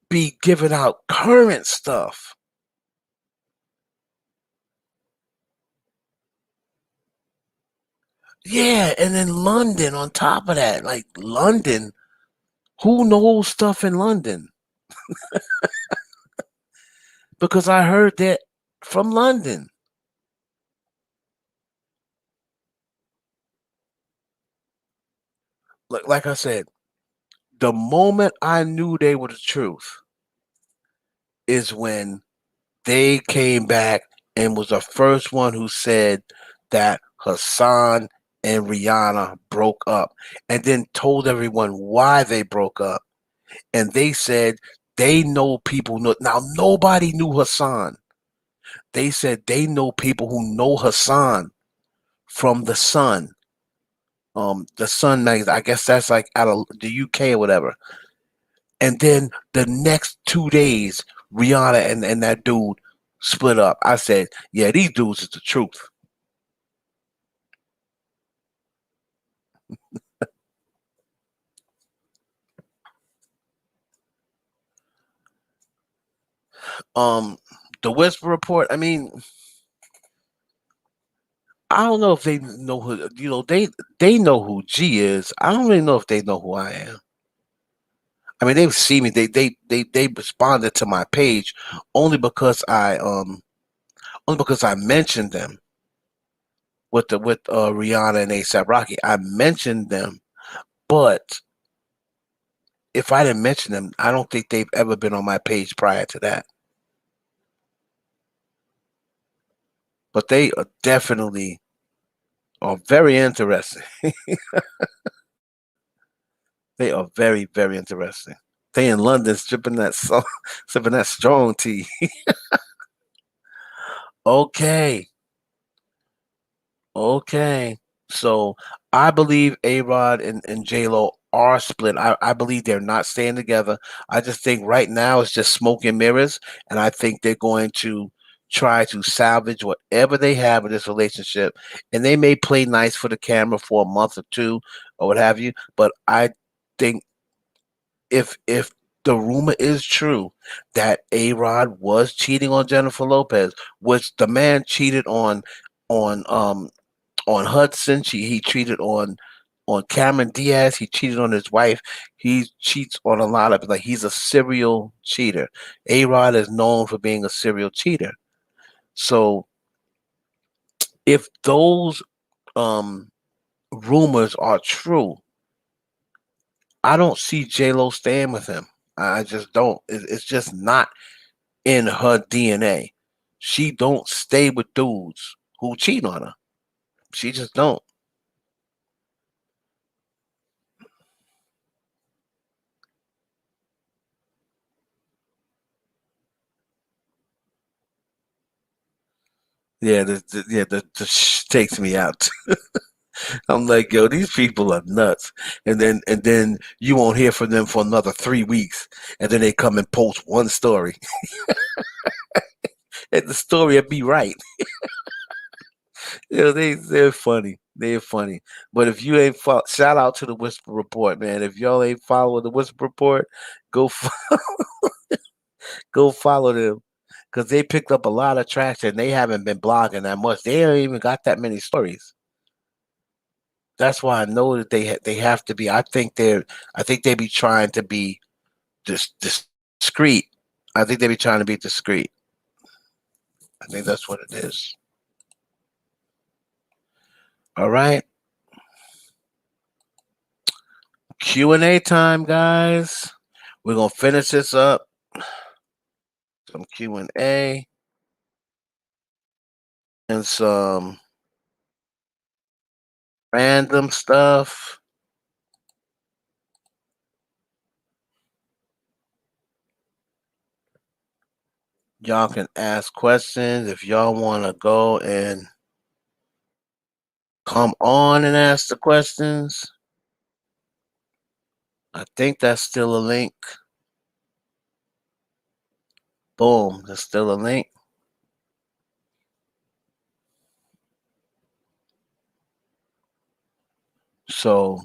be giving out current stuff. Yeah, and then London on top of that, like London, who knows stuff in London? Because I heard that from London. Like I said, the moment I knew they were the truth is when they came back and was the first one who said that Hassan and Rihanna broke up and then told everyone why they broke up. And they said they know people know. Now, nobody knew Hassan. They said they know people who know Hassan from The Sun. The Sun magazine. I guess that's like out of the UK or whatever. And then the next 2 days, Rihanna and that dude split up. I said, yeah, these dudes is the truth. Um, the Whisper Report. I mean, I don't know if they know who. They know who G is. I don't really know if they know who I am. I mean, they've seen me. They responded to my page only because I mentioned them with Rihanna and ASAP Rocky. I mentioned them, but if I didn't mention them, I don't think they've ever been on my page prior to that. but they are definitely are very interesting. They are very, very interesting. They in London sipping that strong tea. Okay, okay. So I believe ARod and J Lo are split. I believe they're not staying together. I just think right now it's just smoke and mirrors, and I think they're going to try to salvage whatever they have in this relationship, and they may play nice for the camera for a month or two or what have you. But I think if the rumor is true that ARod was cheating on Jennifer Lopez, which the man cheated on on Hudson. He cheated on Cameron Diaz. He cheated on his wife. He cheats on a lot of, like, he's a serial cheater. ARod is known for being a serial cheater. So if those um rumors are true, I don't see J Lo staying with him. I just don't. It's just not in her DNA. She don't stay with dudes who cheat on her. She just don't. Yeah, takes me out. I'm like, yo, these people are nuts. And then you won't hear from them for another 3 weeks, and then they come and post one story, and the story will be right. You know, they're funny. They're funny. But if you ain't shout out to the Whisper Report, man. If y'all ain't following the Whisper Report, go go follow them, because they picked up a lot of traction. They haven't been blogging that much. They don't even got that many stories. That's why I know that they have to be. I think they be trying to be discreet. I think they be trying to be discreet. I think that's what it is. All right, Q&A time, guys. We're gonna finish this up. Some Q&A and some random stuff. Y'all can ask questions if y'all want to go and come on and ask the questions. I think that's still a link. Boom, there's still a link. So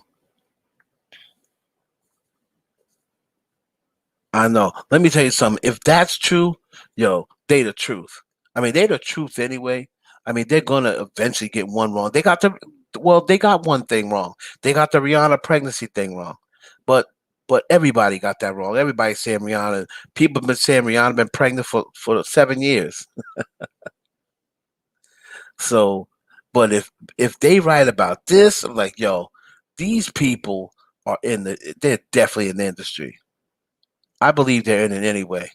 I know. Let me tell you something. If that's true, yo, they the truth. I mean, they the truth anyway. I mean, they're gonna eventually get one wrong. They got one thing wrong. They got the Rihanna pregnancy thing wrong. But but everybody got that wrong. Everybody saying Rihanna. People have been saying Rihanna been pregnant for 7 years. So, but if they write about this, I'm like, yo, these people they're definitely in the industry. I believe they're in it anyway.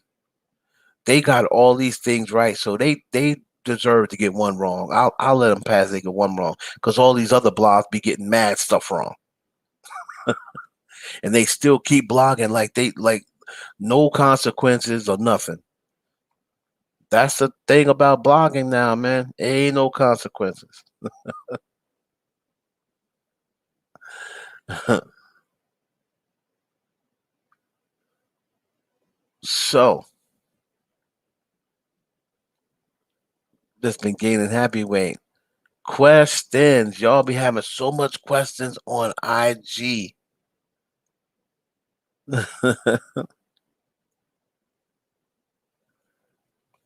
They got all these things right, so they deserve to get one wrong. I'll let them pass. They get one wrong because all these other blogs be getting mad stuff wrong, and they still keep blogging like no consequences or nothing. That's the thing about blogging now, man. Ain't no consequences. So just been gaining happy weight. Questions. Y'all be having so much questions on IG.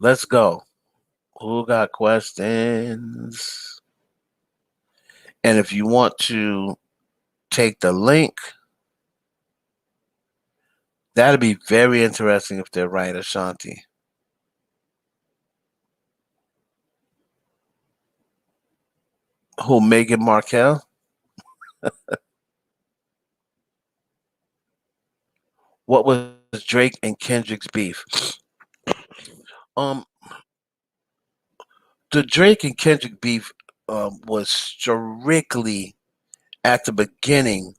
Let's go. Who got questions? And if you want to take the link, that'd be very interesting if they're right, Ashanti. Who, Meghan Markle? What was Drake and Kendrick's beef? Um, the Drake and Kendrick beef was strictly at the beginning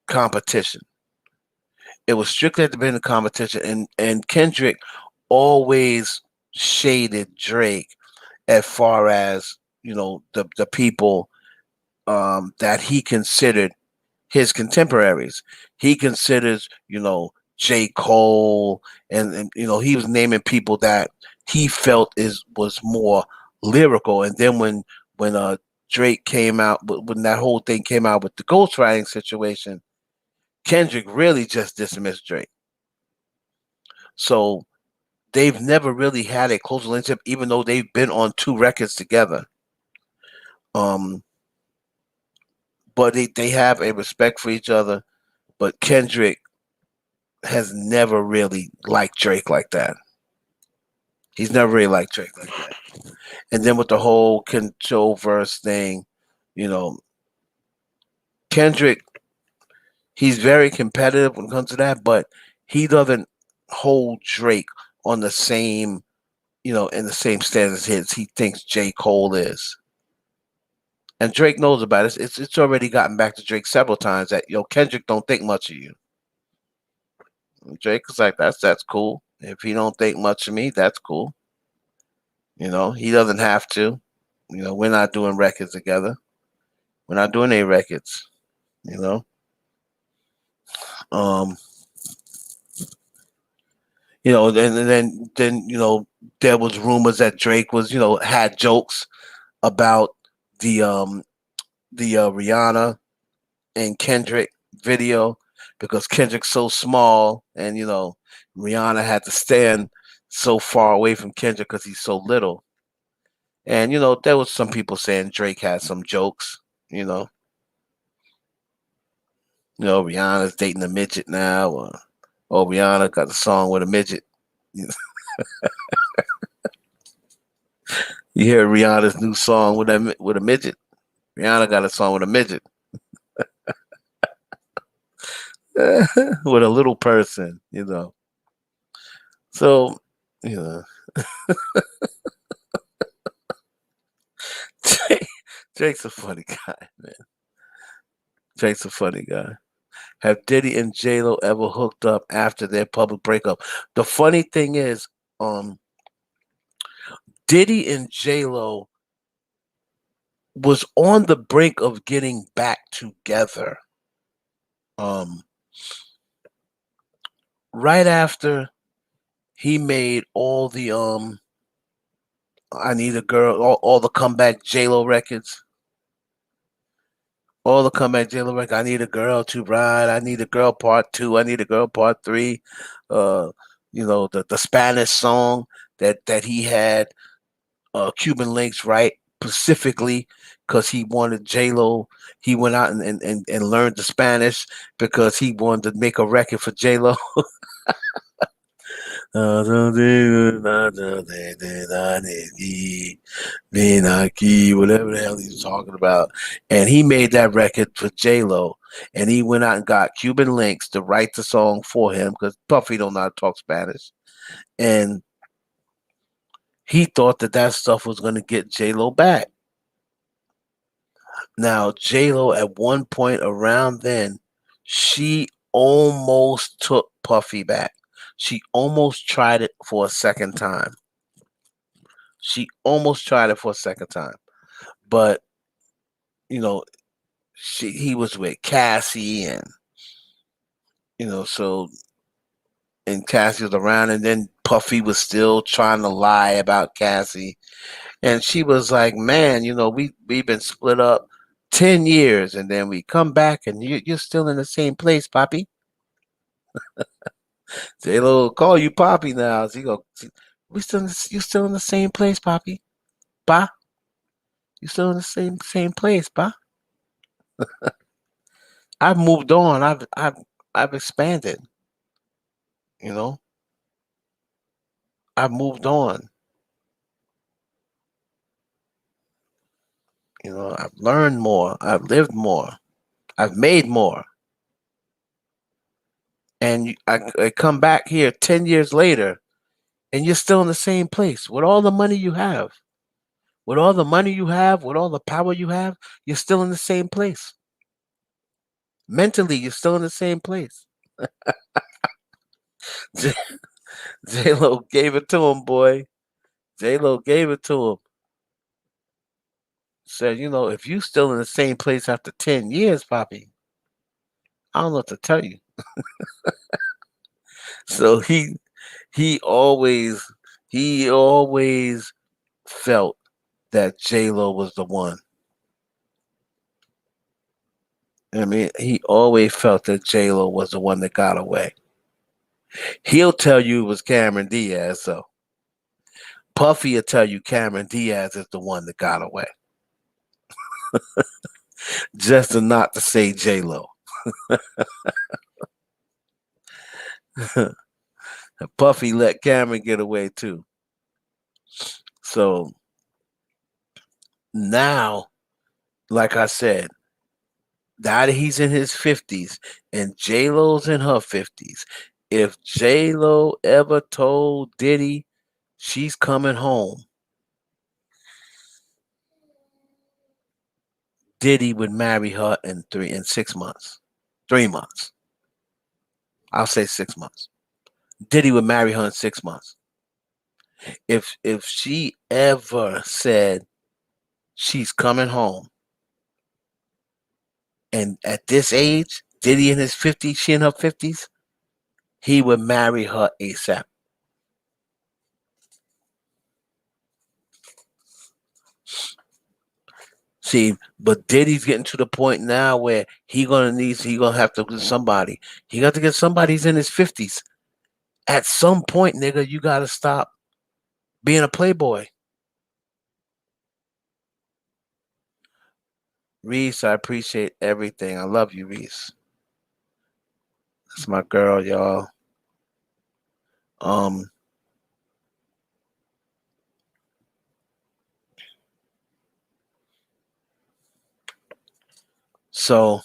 competition. It was strictly at the beginning competition, and Kendrick always shaded Drake as far as the people that he considered his contemporaries. He considers J. Cole, and he was naming people that he felt was more lyrical. And then when Drake came out, when that whole thing came out with the ghostwriting situation, Kendrick really just dismissed Drake. So they've never really had a close relationship, even though they've been on 2 records together. But they have a respect for each other. But Kendrick has never really liked Drake like that. He's never really liked Drake like that. And then with the whole control verse thing, you know, Kendrick, he's very competitive when it comes to that, but he doesn't hold Drake on the same, in the same standard as his. He thinks J. Cole is. And Drake knows about it. It's already gotten back to Drake several times that Kendrick don't think much of you. And Drake is like, that's cool. If he don't think much of me, that's cool. He doesn't have to. We're not doing records together. We're not doing any records. Um, and then there was rumors that Drake was had jokes about the Rihanna and Kendrick video, because Kendrick's so small, and Rihanna had to stand so far away from Kendrick because he's so little. And there was some people saying Drake had some jokes. Rihanna's dating a midget now, or Rihanna got a song with a midget. You hear Rihanna's new song with a midget. Rihanna got a song with a midget. With a little person, So, Drake's a funny guy, man. Drake's a funny guy. Have Diddy and J-Lo ever hooked up after their public breakup? The funny thing is, Diddy and J-Lo was on the brink of getting back together. Right after he made all the I Need a Girl, all the comeback J-Lo records. All the comeback J-Lo records. I Need a Girl to Ride. I Need a Girl Part 2. I Need a Girl Part 3. The Spanish song that he had Cuban Links write specifically because he wanted J-Lo. He went out and learned the Spanish because he wanted to make a record for J-Lo. Whatever the hell he's talking about. And he made that record for J-Lo. And he went out and got Cuban Links to write the song for him because Puffy don't know how to talk Spanish. And he thought that stuff was going to get J-Lo back. Now, J-Lo at one point around then, she almost took Puffy back. She almost tried it for a second time. But, he was with Cassie, and, and Cassie was around, and then Puffy was still trying to lie about Cassie. And she was like, man, we've been split up 10 years, and then we come back, and you're still in the same place, Poppy. J-Lo will call you Poppy now. So you still in the same place, Poppy? Pa? You still in the same place, Pa? I've moved on. I've expanded. I've moved on. I've learned more. I've lived more. I've made more. And I come back here 10 years later, and you're still in the same place with all the money you have. With all the money you have, with all the power you have, you're still in the same place. Mentally, you're still in the same place. J Lo gave it to him, boy. J Lo gave it to him. Said, if you still in the same place after 10 years, Poppy, I don't know what to tell you. So he always he always felt that J Lo was the one. I mean, he always felt that J Lo was the one that got away. He'll tell you it was Cameron Diaz, so Puffy will tell you Cameron Diaz is the one that got away. Just to not to say J Lo. Puffy let Cameron get away too. So now, like I said, now that he's in his 50s and J Lo's in her 50s, if J Lo ever told Diddy she's coming home, Diddy would marry her in 6 months. 3 months. I'll say 6 months. Diddy would marry her in 6 months. If she ever said she's coming home, and at this age, Diddy in his 50s, she in her 50s, he would marry her ASAP. See, but Diddy's getting to the point now where he gonna have to get somebody. He got to get somebody's in his 50s. At some point, nigga, you gotta stop being a playboy. Reese, I appreciate everything. I love you, Reese. That's my girl, y'all. So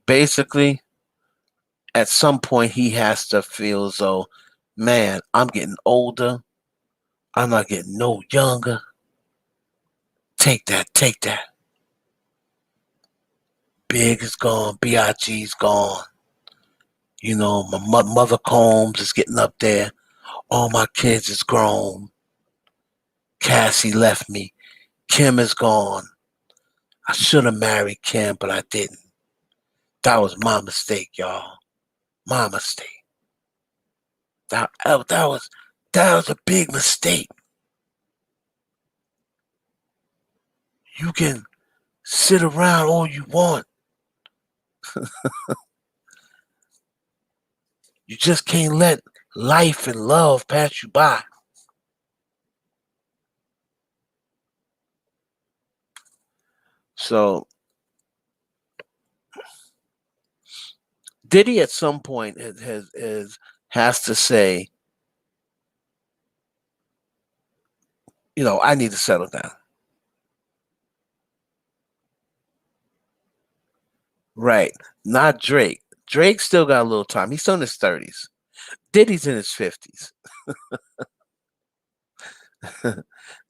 basically, at some point he has to feel as though, man, I'm getting older. I'm not getting no younger. Take that. Big is gone. B.I.G.'s gone. My mother Combs is getting up there. All my kids is grown. Cassie left me. Kim is gone. I should have married Kim, but I didn't. That was my mistake, y'all. My mistake. That was a big mistake. You can sit around all you want. You just can't let life and love pass you by. So Diddy at some point has to say, I need to settle down. Right. Not Drake. Drake still got a little time. He's still in his 30s. Diddy's in his 50s.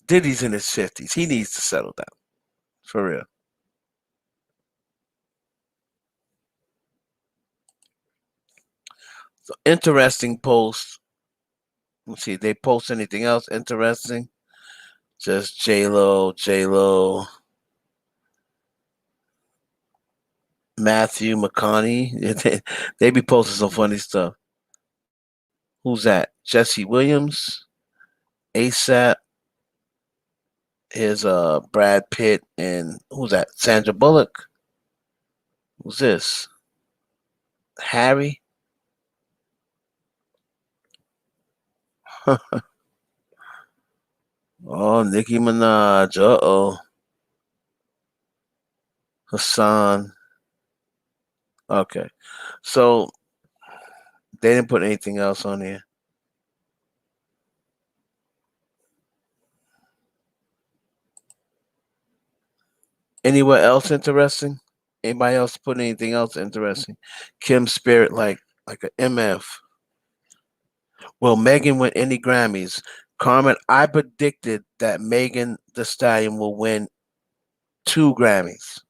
Diddy's in his 50s. He needs to settle down. For real. So interesting post. Let's see, they post anything else interesting? Just J-Lo, Matthew McConaughey. They be posting some funny stuff. Who's that? Jesse Williams, ASAP. Here's Brad Pitt and who's that? Sandra Bullock. Who's this? Harry. Oh, Nicki Minaj. Uh-oh. Hassan. Okay. So they didn't put anything else on here. Anywhere else interesting? Anybody else put anything else interesting? Kim Spirit like a MF. Will Megan win any Grammys? Carmen, I predicted that Megan the Stallion will win 2 Grammys.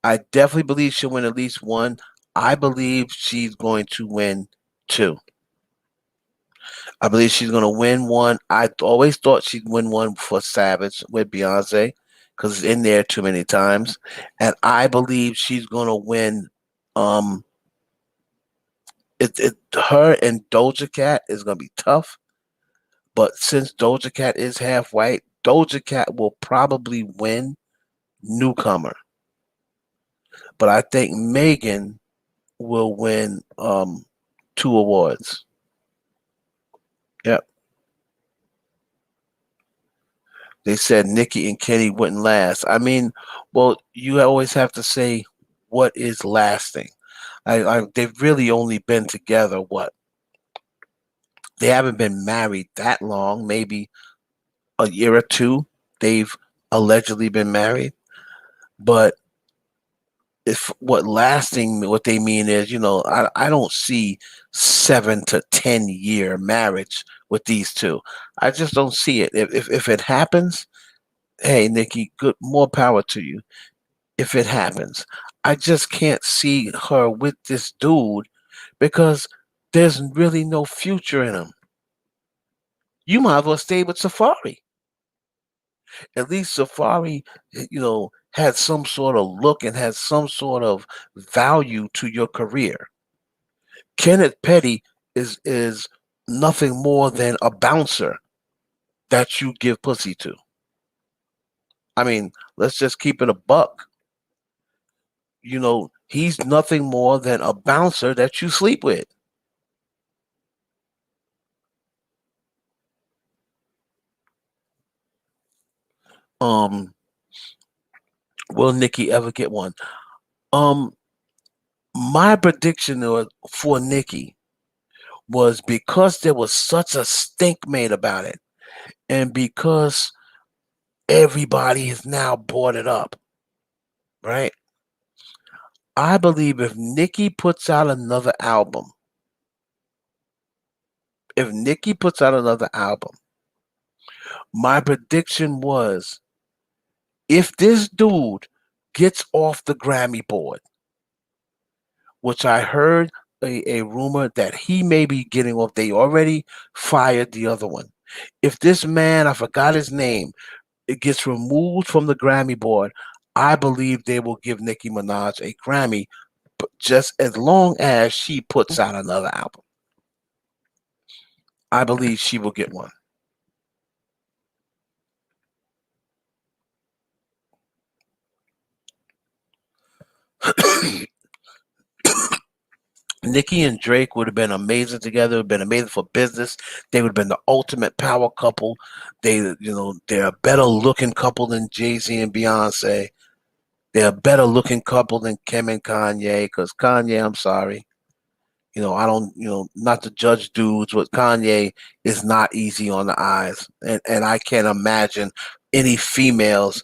I definitely believe she'll win at least one. I believe she's going to win 2. I believe she's going to win one. I always thought she'd win one for Savage with Beyonce because it's in there too many times. And I believe she's going to win. Um, her and Doja Cat is going to be tough. But since Doja Cat is half white, Doja Cat will probably win newcomer. But I think Megan will win 2 awards. Yep. They said Nicki and Kenny wouldn't last. I mean, well, you always have to say what is lasting. They've really only been together what? They haven't been married that long, maybe a year or 2. They've allegedly been married, but if what they mean is, I don't see 7 to 10 year marriage with these two. I just don't see it. If it happens, hey Nikki, good, more power to you. If it happens, I just can't see her with this dude because there's really no future in him. You might as well stay with Safari. At least Safari, had some sort of look and has some sort of value to your career. Kenneth Petty is nothing more than a bouncer that you give pussy to. I mean, let's just keep it a buck. He's nothing more than a bouncer that you sleep with. Um, will Nikki ever get one? Um, my prediction for Nikki was because there was such a stink made about it, and because everybody has now brought it up, right? I believe if Nikki puts out another album, my prediction was if this dude gets off the Grammy board, which I heard a rumor that he may be getting off. They already fired the other one. If this man, I forgot his name, it gets removed from the Grammy board, I believe they will give Nicki Minaj a Grammy, but just as long as she puts out another album. I believe she will get one. Nicki and Drake would have been amazing together. It would have been amazing for business. They would have been the ultimate power couple. They're a better looking couple than Jay-Z and Beyonce. They're a better looking couple than Kim and Kanye. Because Kanye, I'm sorry, I don't, not to judge dudes, but Kanye is not easy on the eyes, and I can't imagine any females.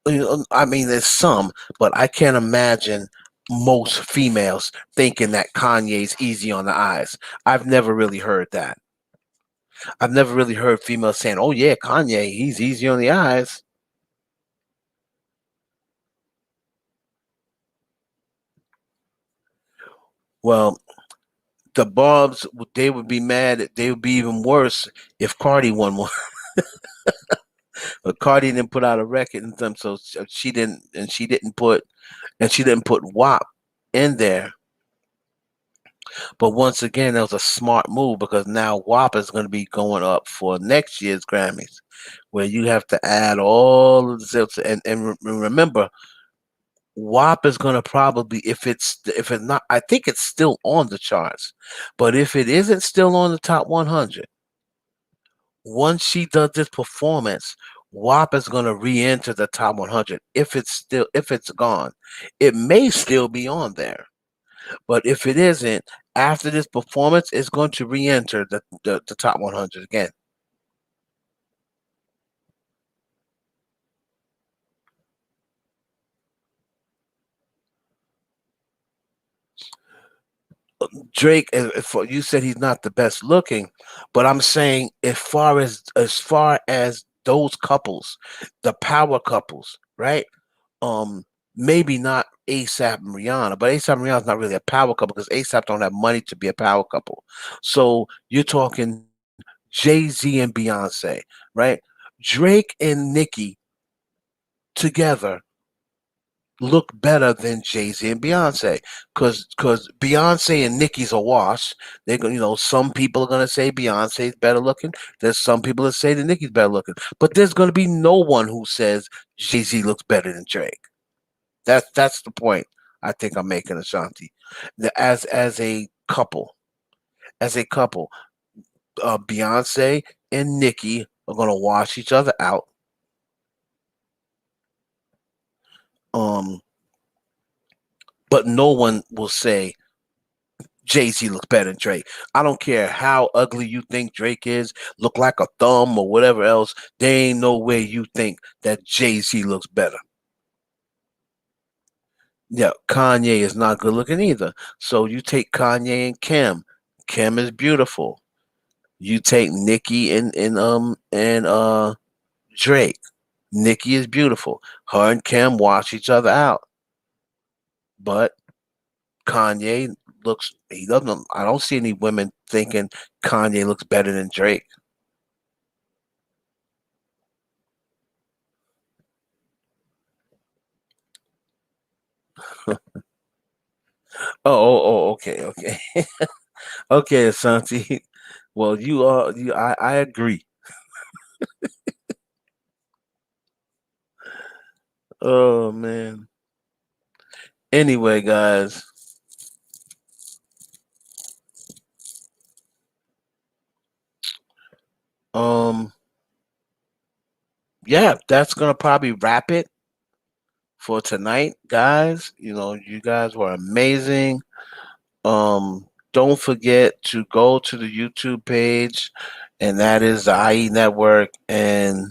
I mean, there's some, but I can't imagine most females thinking that Kanye's easy on the eyes. I've never really heard that. I've never really heard females saying, "Oh yeah, Kanye, he's easy on the eyes." Well, the Bobs, they would be mad. They would be even worse if Cardi won one. But Cardi didn't put out a record in them, so she didn't put WAP in there. But once again, that was a smart move because now WAP is going to be going up for next year's Grammys, where you have to add all of the zips. And remember, WAP is going to probably, if it's not, I think it's still on the charts, but if it isn't still on the top 100, once she does this performance, WAP is going to re-enter the top 100. If it's gone, it may still be on there. But if it isn't, after this performance, it's going to re-enter the top 100 again. Drake, you said he's not the best looking, but I'm saying as far as those couples, the power couples, right? Um, maybe not ASAP and Rihanna, but ASAP and Rihanna's not really a power couple because ASAP don't have money to be a power couple. So you're talking Jay-Z and Beyonce, right? Drake and Nicki together look better than Jay-Z and Beyonce because Beyonce and Nicki's a wash. They're gonna, some people are gonna say Beyonce's better looking. There's some people that say that Nicki's better looking, but there's gonna be no one who says Jay-Z looks better than Drake. That's the point I think I'm making, Ashanti. As a couple, Beyonce and Nicki are gonna wash each other out. Um, but no one will say Jay-Z looks better than Drake. I don't care how ugly you think Drake is, look like a thumb or whatever else. There ain't no way you think that Jay-Z looks better. Yeah, Kanye is not good looking either. So you take Kanye and Kim. Kim is beautiful. You take Nicki and Drake. Nicki is beautiful. Her and Kim wash each other out. But Kanye he doesn't, I don't see any women thinking Kanye looks better than Drake. Okay, okay. Okay, Ashanti. Well, I agree. Oh man. Anyway, guys. Um, yeah, that's gonna probably wrap it for tonight, guys. You guys were amazing. Don't forget to go to the YouTube page, and that is the IE Network, and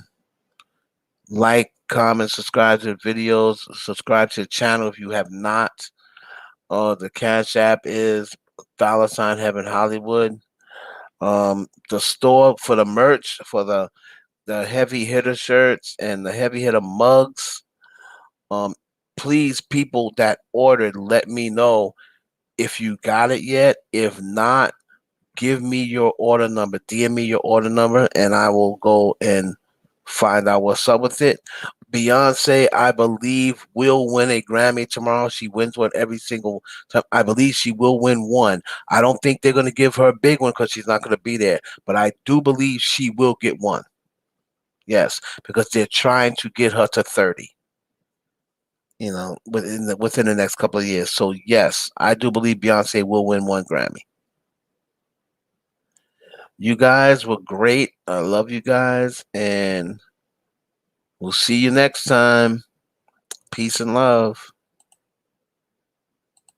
like, comment, subscribe to the videos, subscribe to the channel if you have not. The Cash App is $Heaven Hollywood. The store for the merch for the heavy hitter shirts and the heavy hitter mugs. Um, please, people that ordered, let me know if you got it yet. If not, give me your order number. DM me your order number, and I will go and find out what's up with it. Beyonce, I believe, will win a Grammy tomorrow. She wins one every single time. I believe she will win one. I don't think they're going to give her a big one because she's not going to be there. But I do believe she will get one. Yes, because they're trying to get her to 30. Within the next couple of years. So yes, I do believe Beyonce will win one Grammy. You guys were great. I love you guys, and we'll see you next time. Peace and love.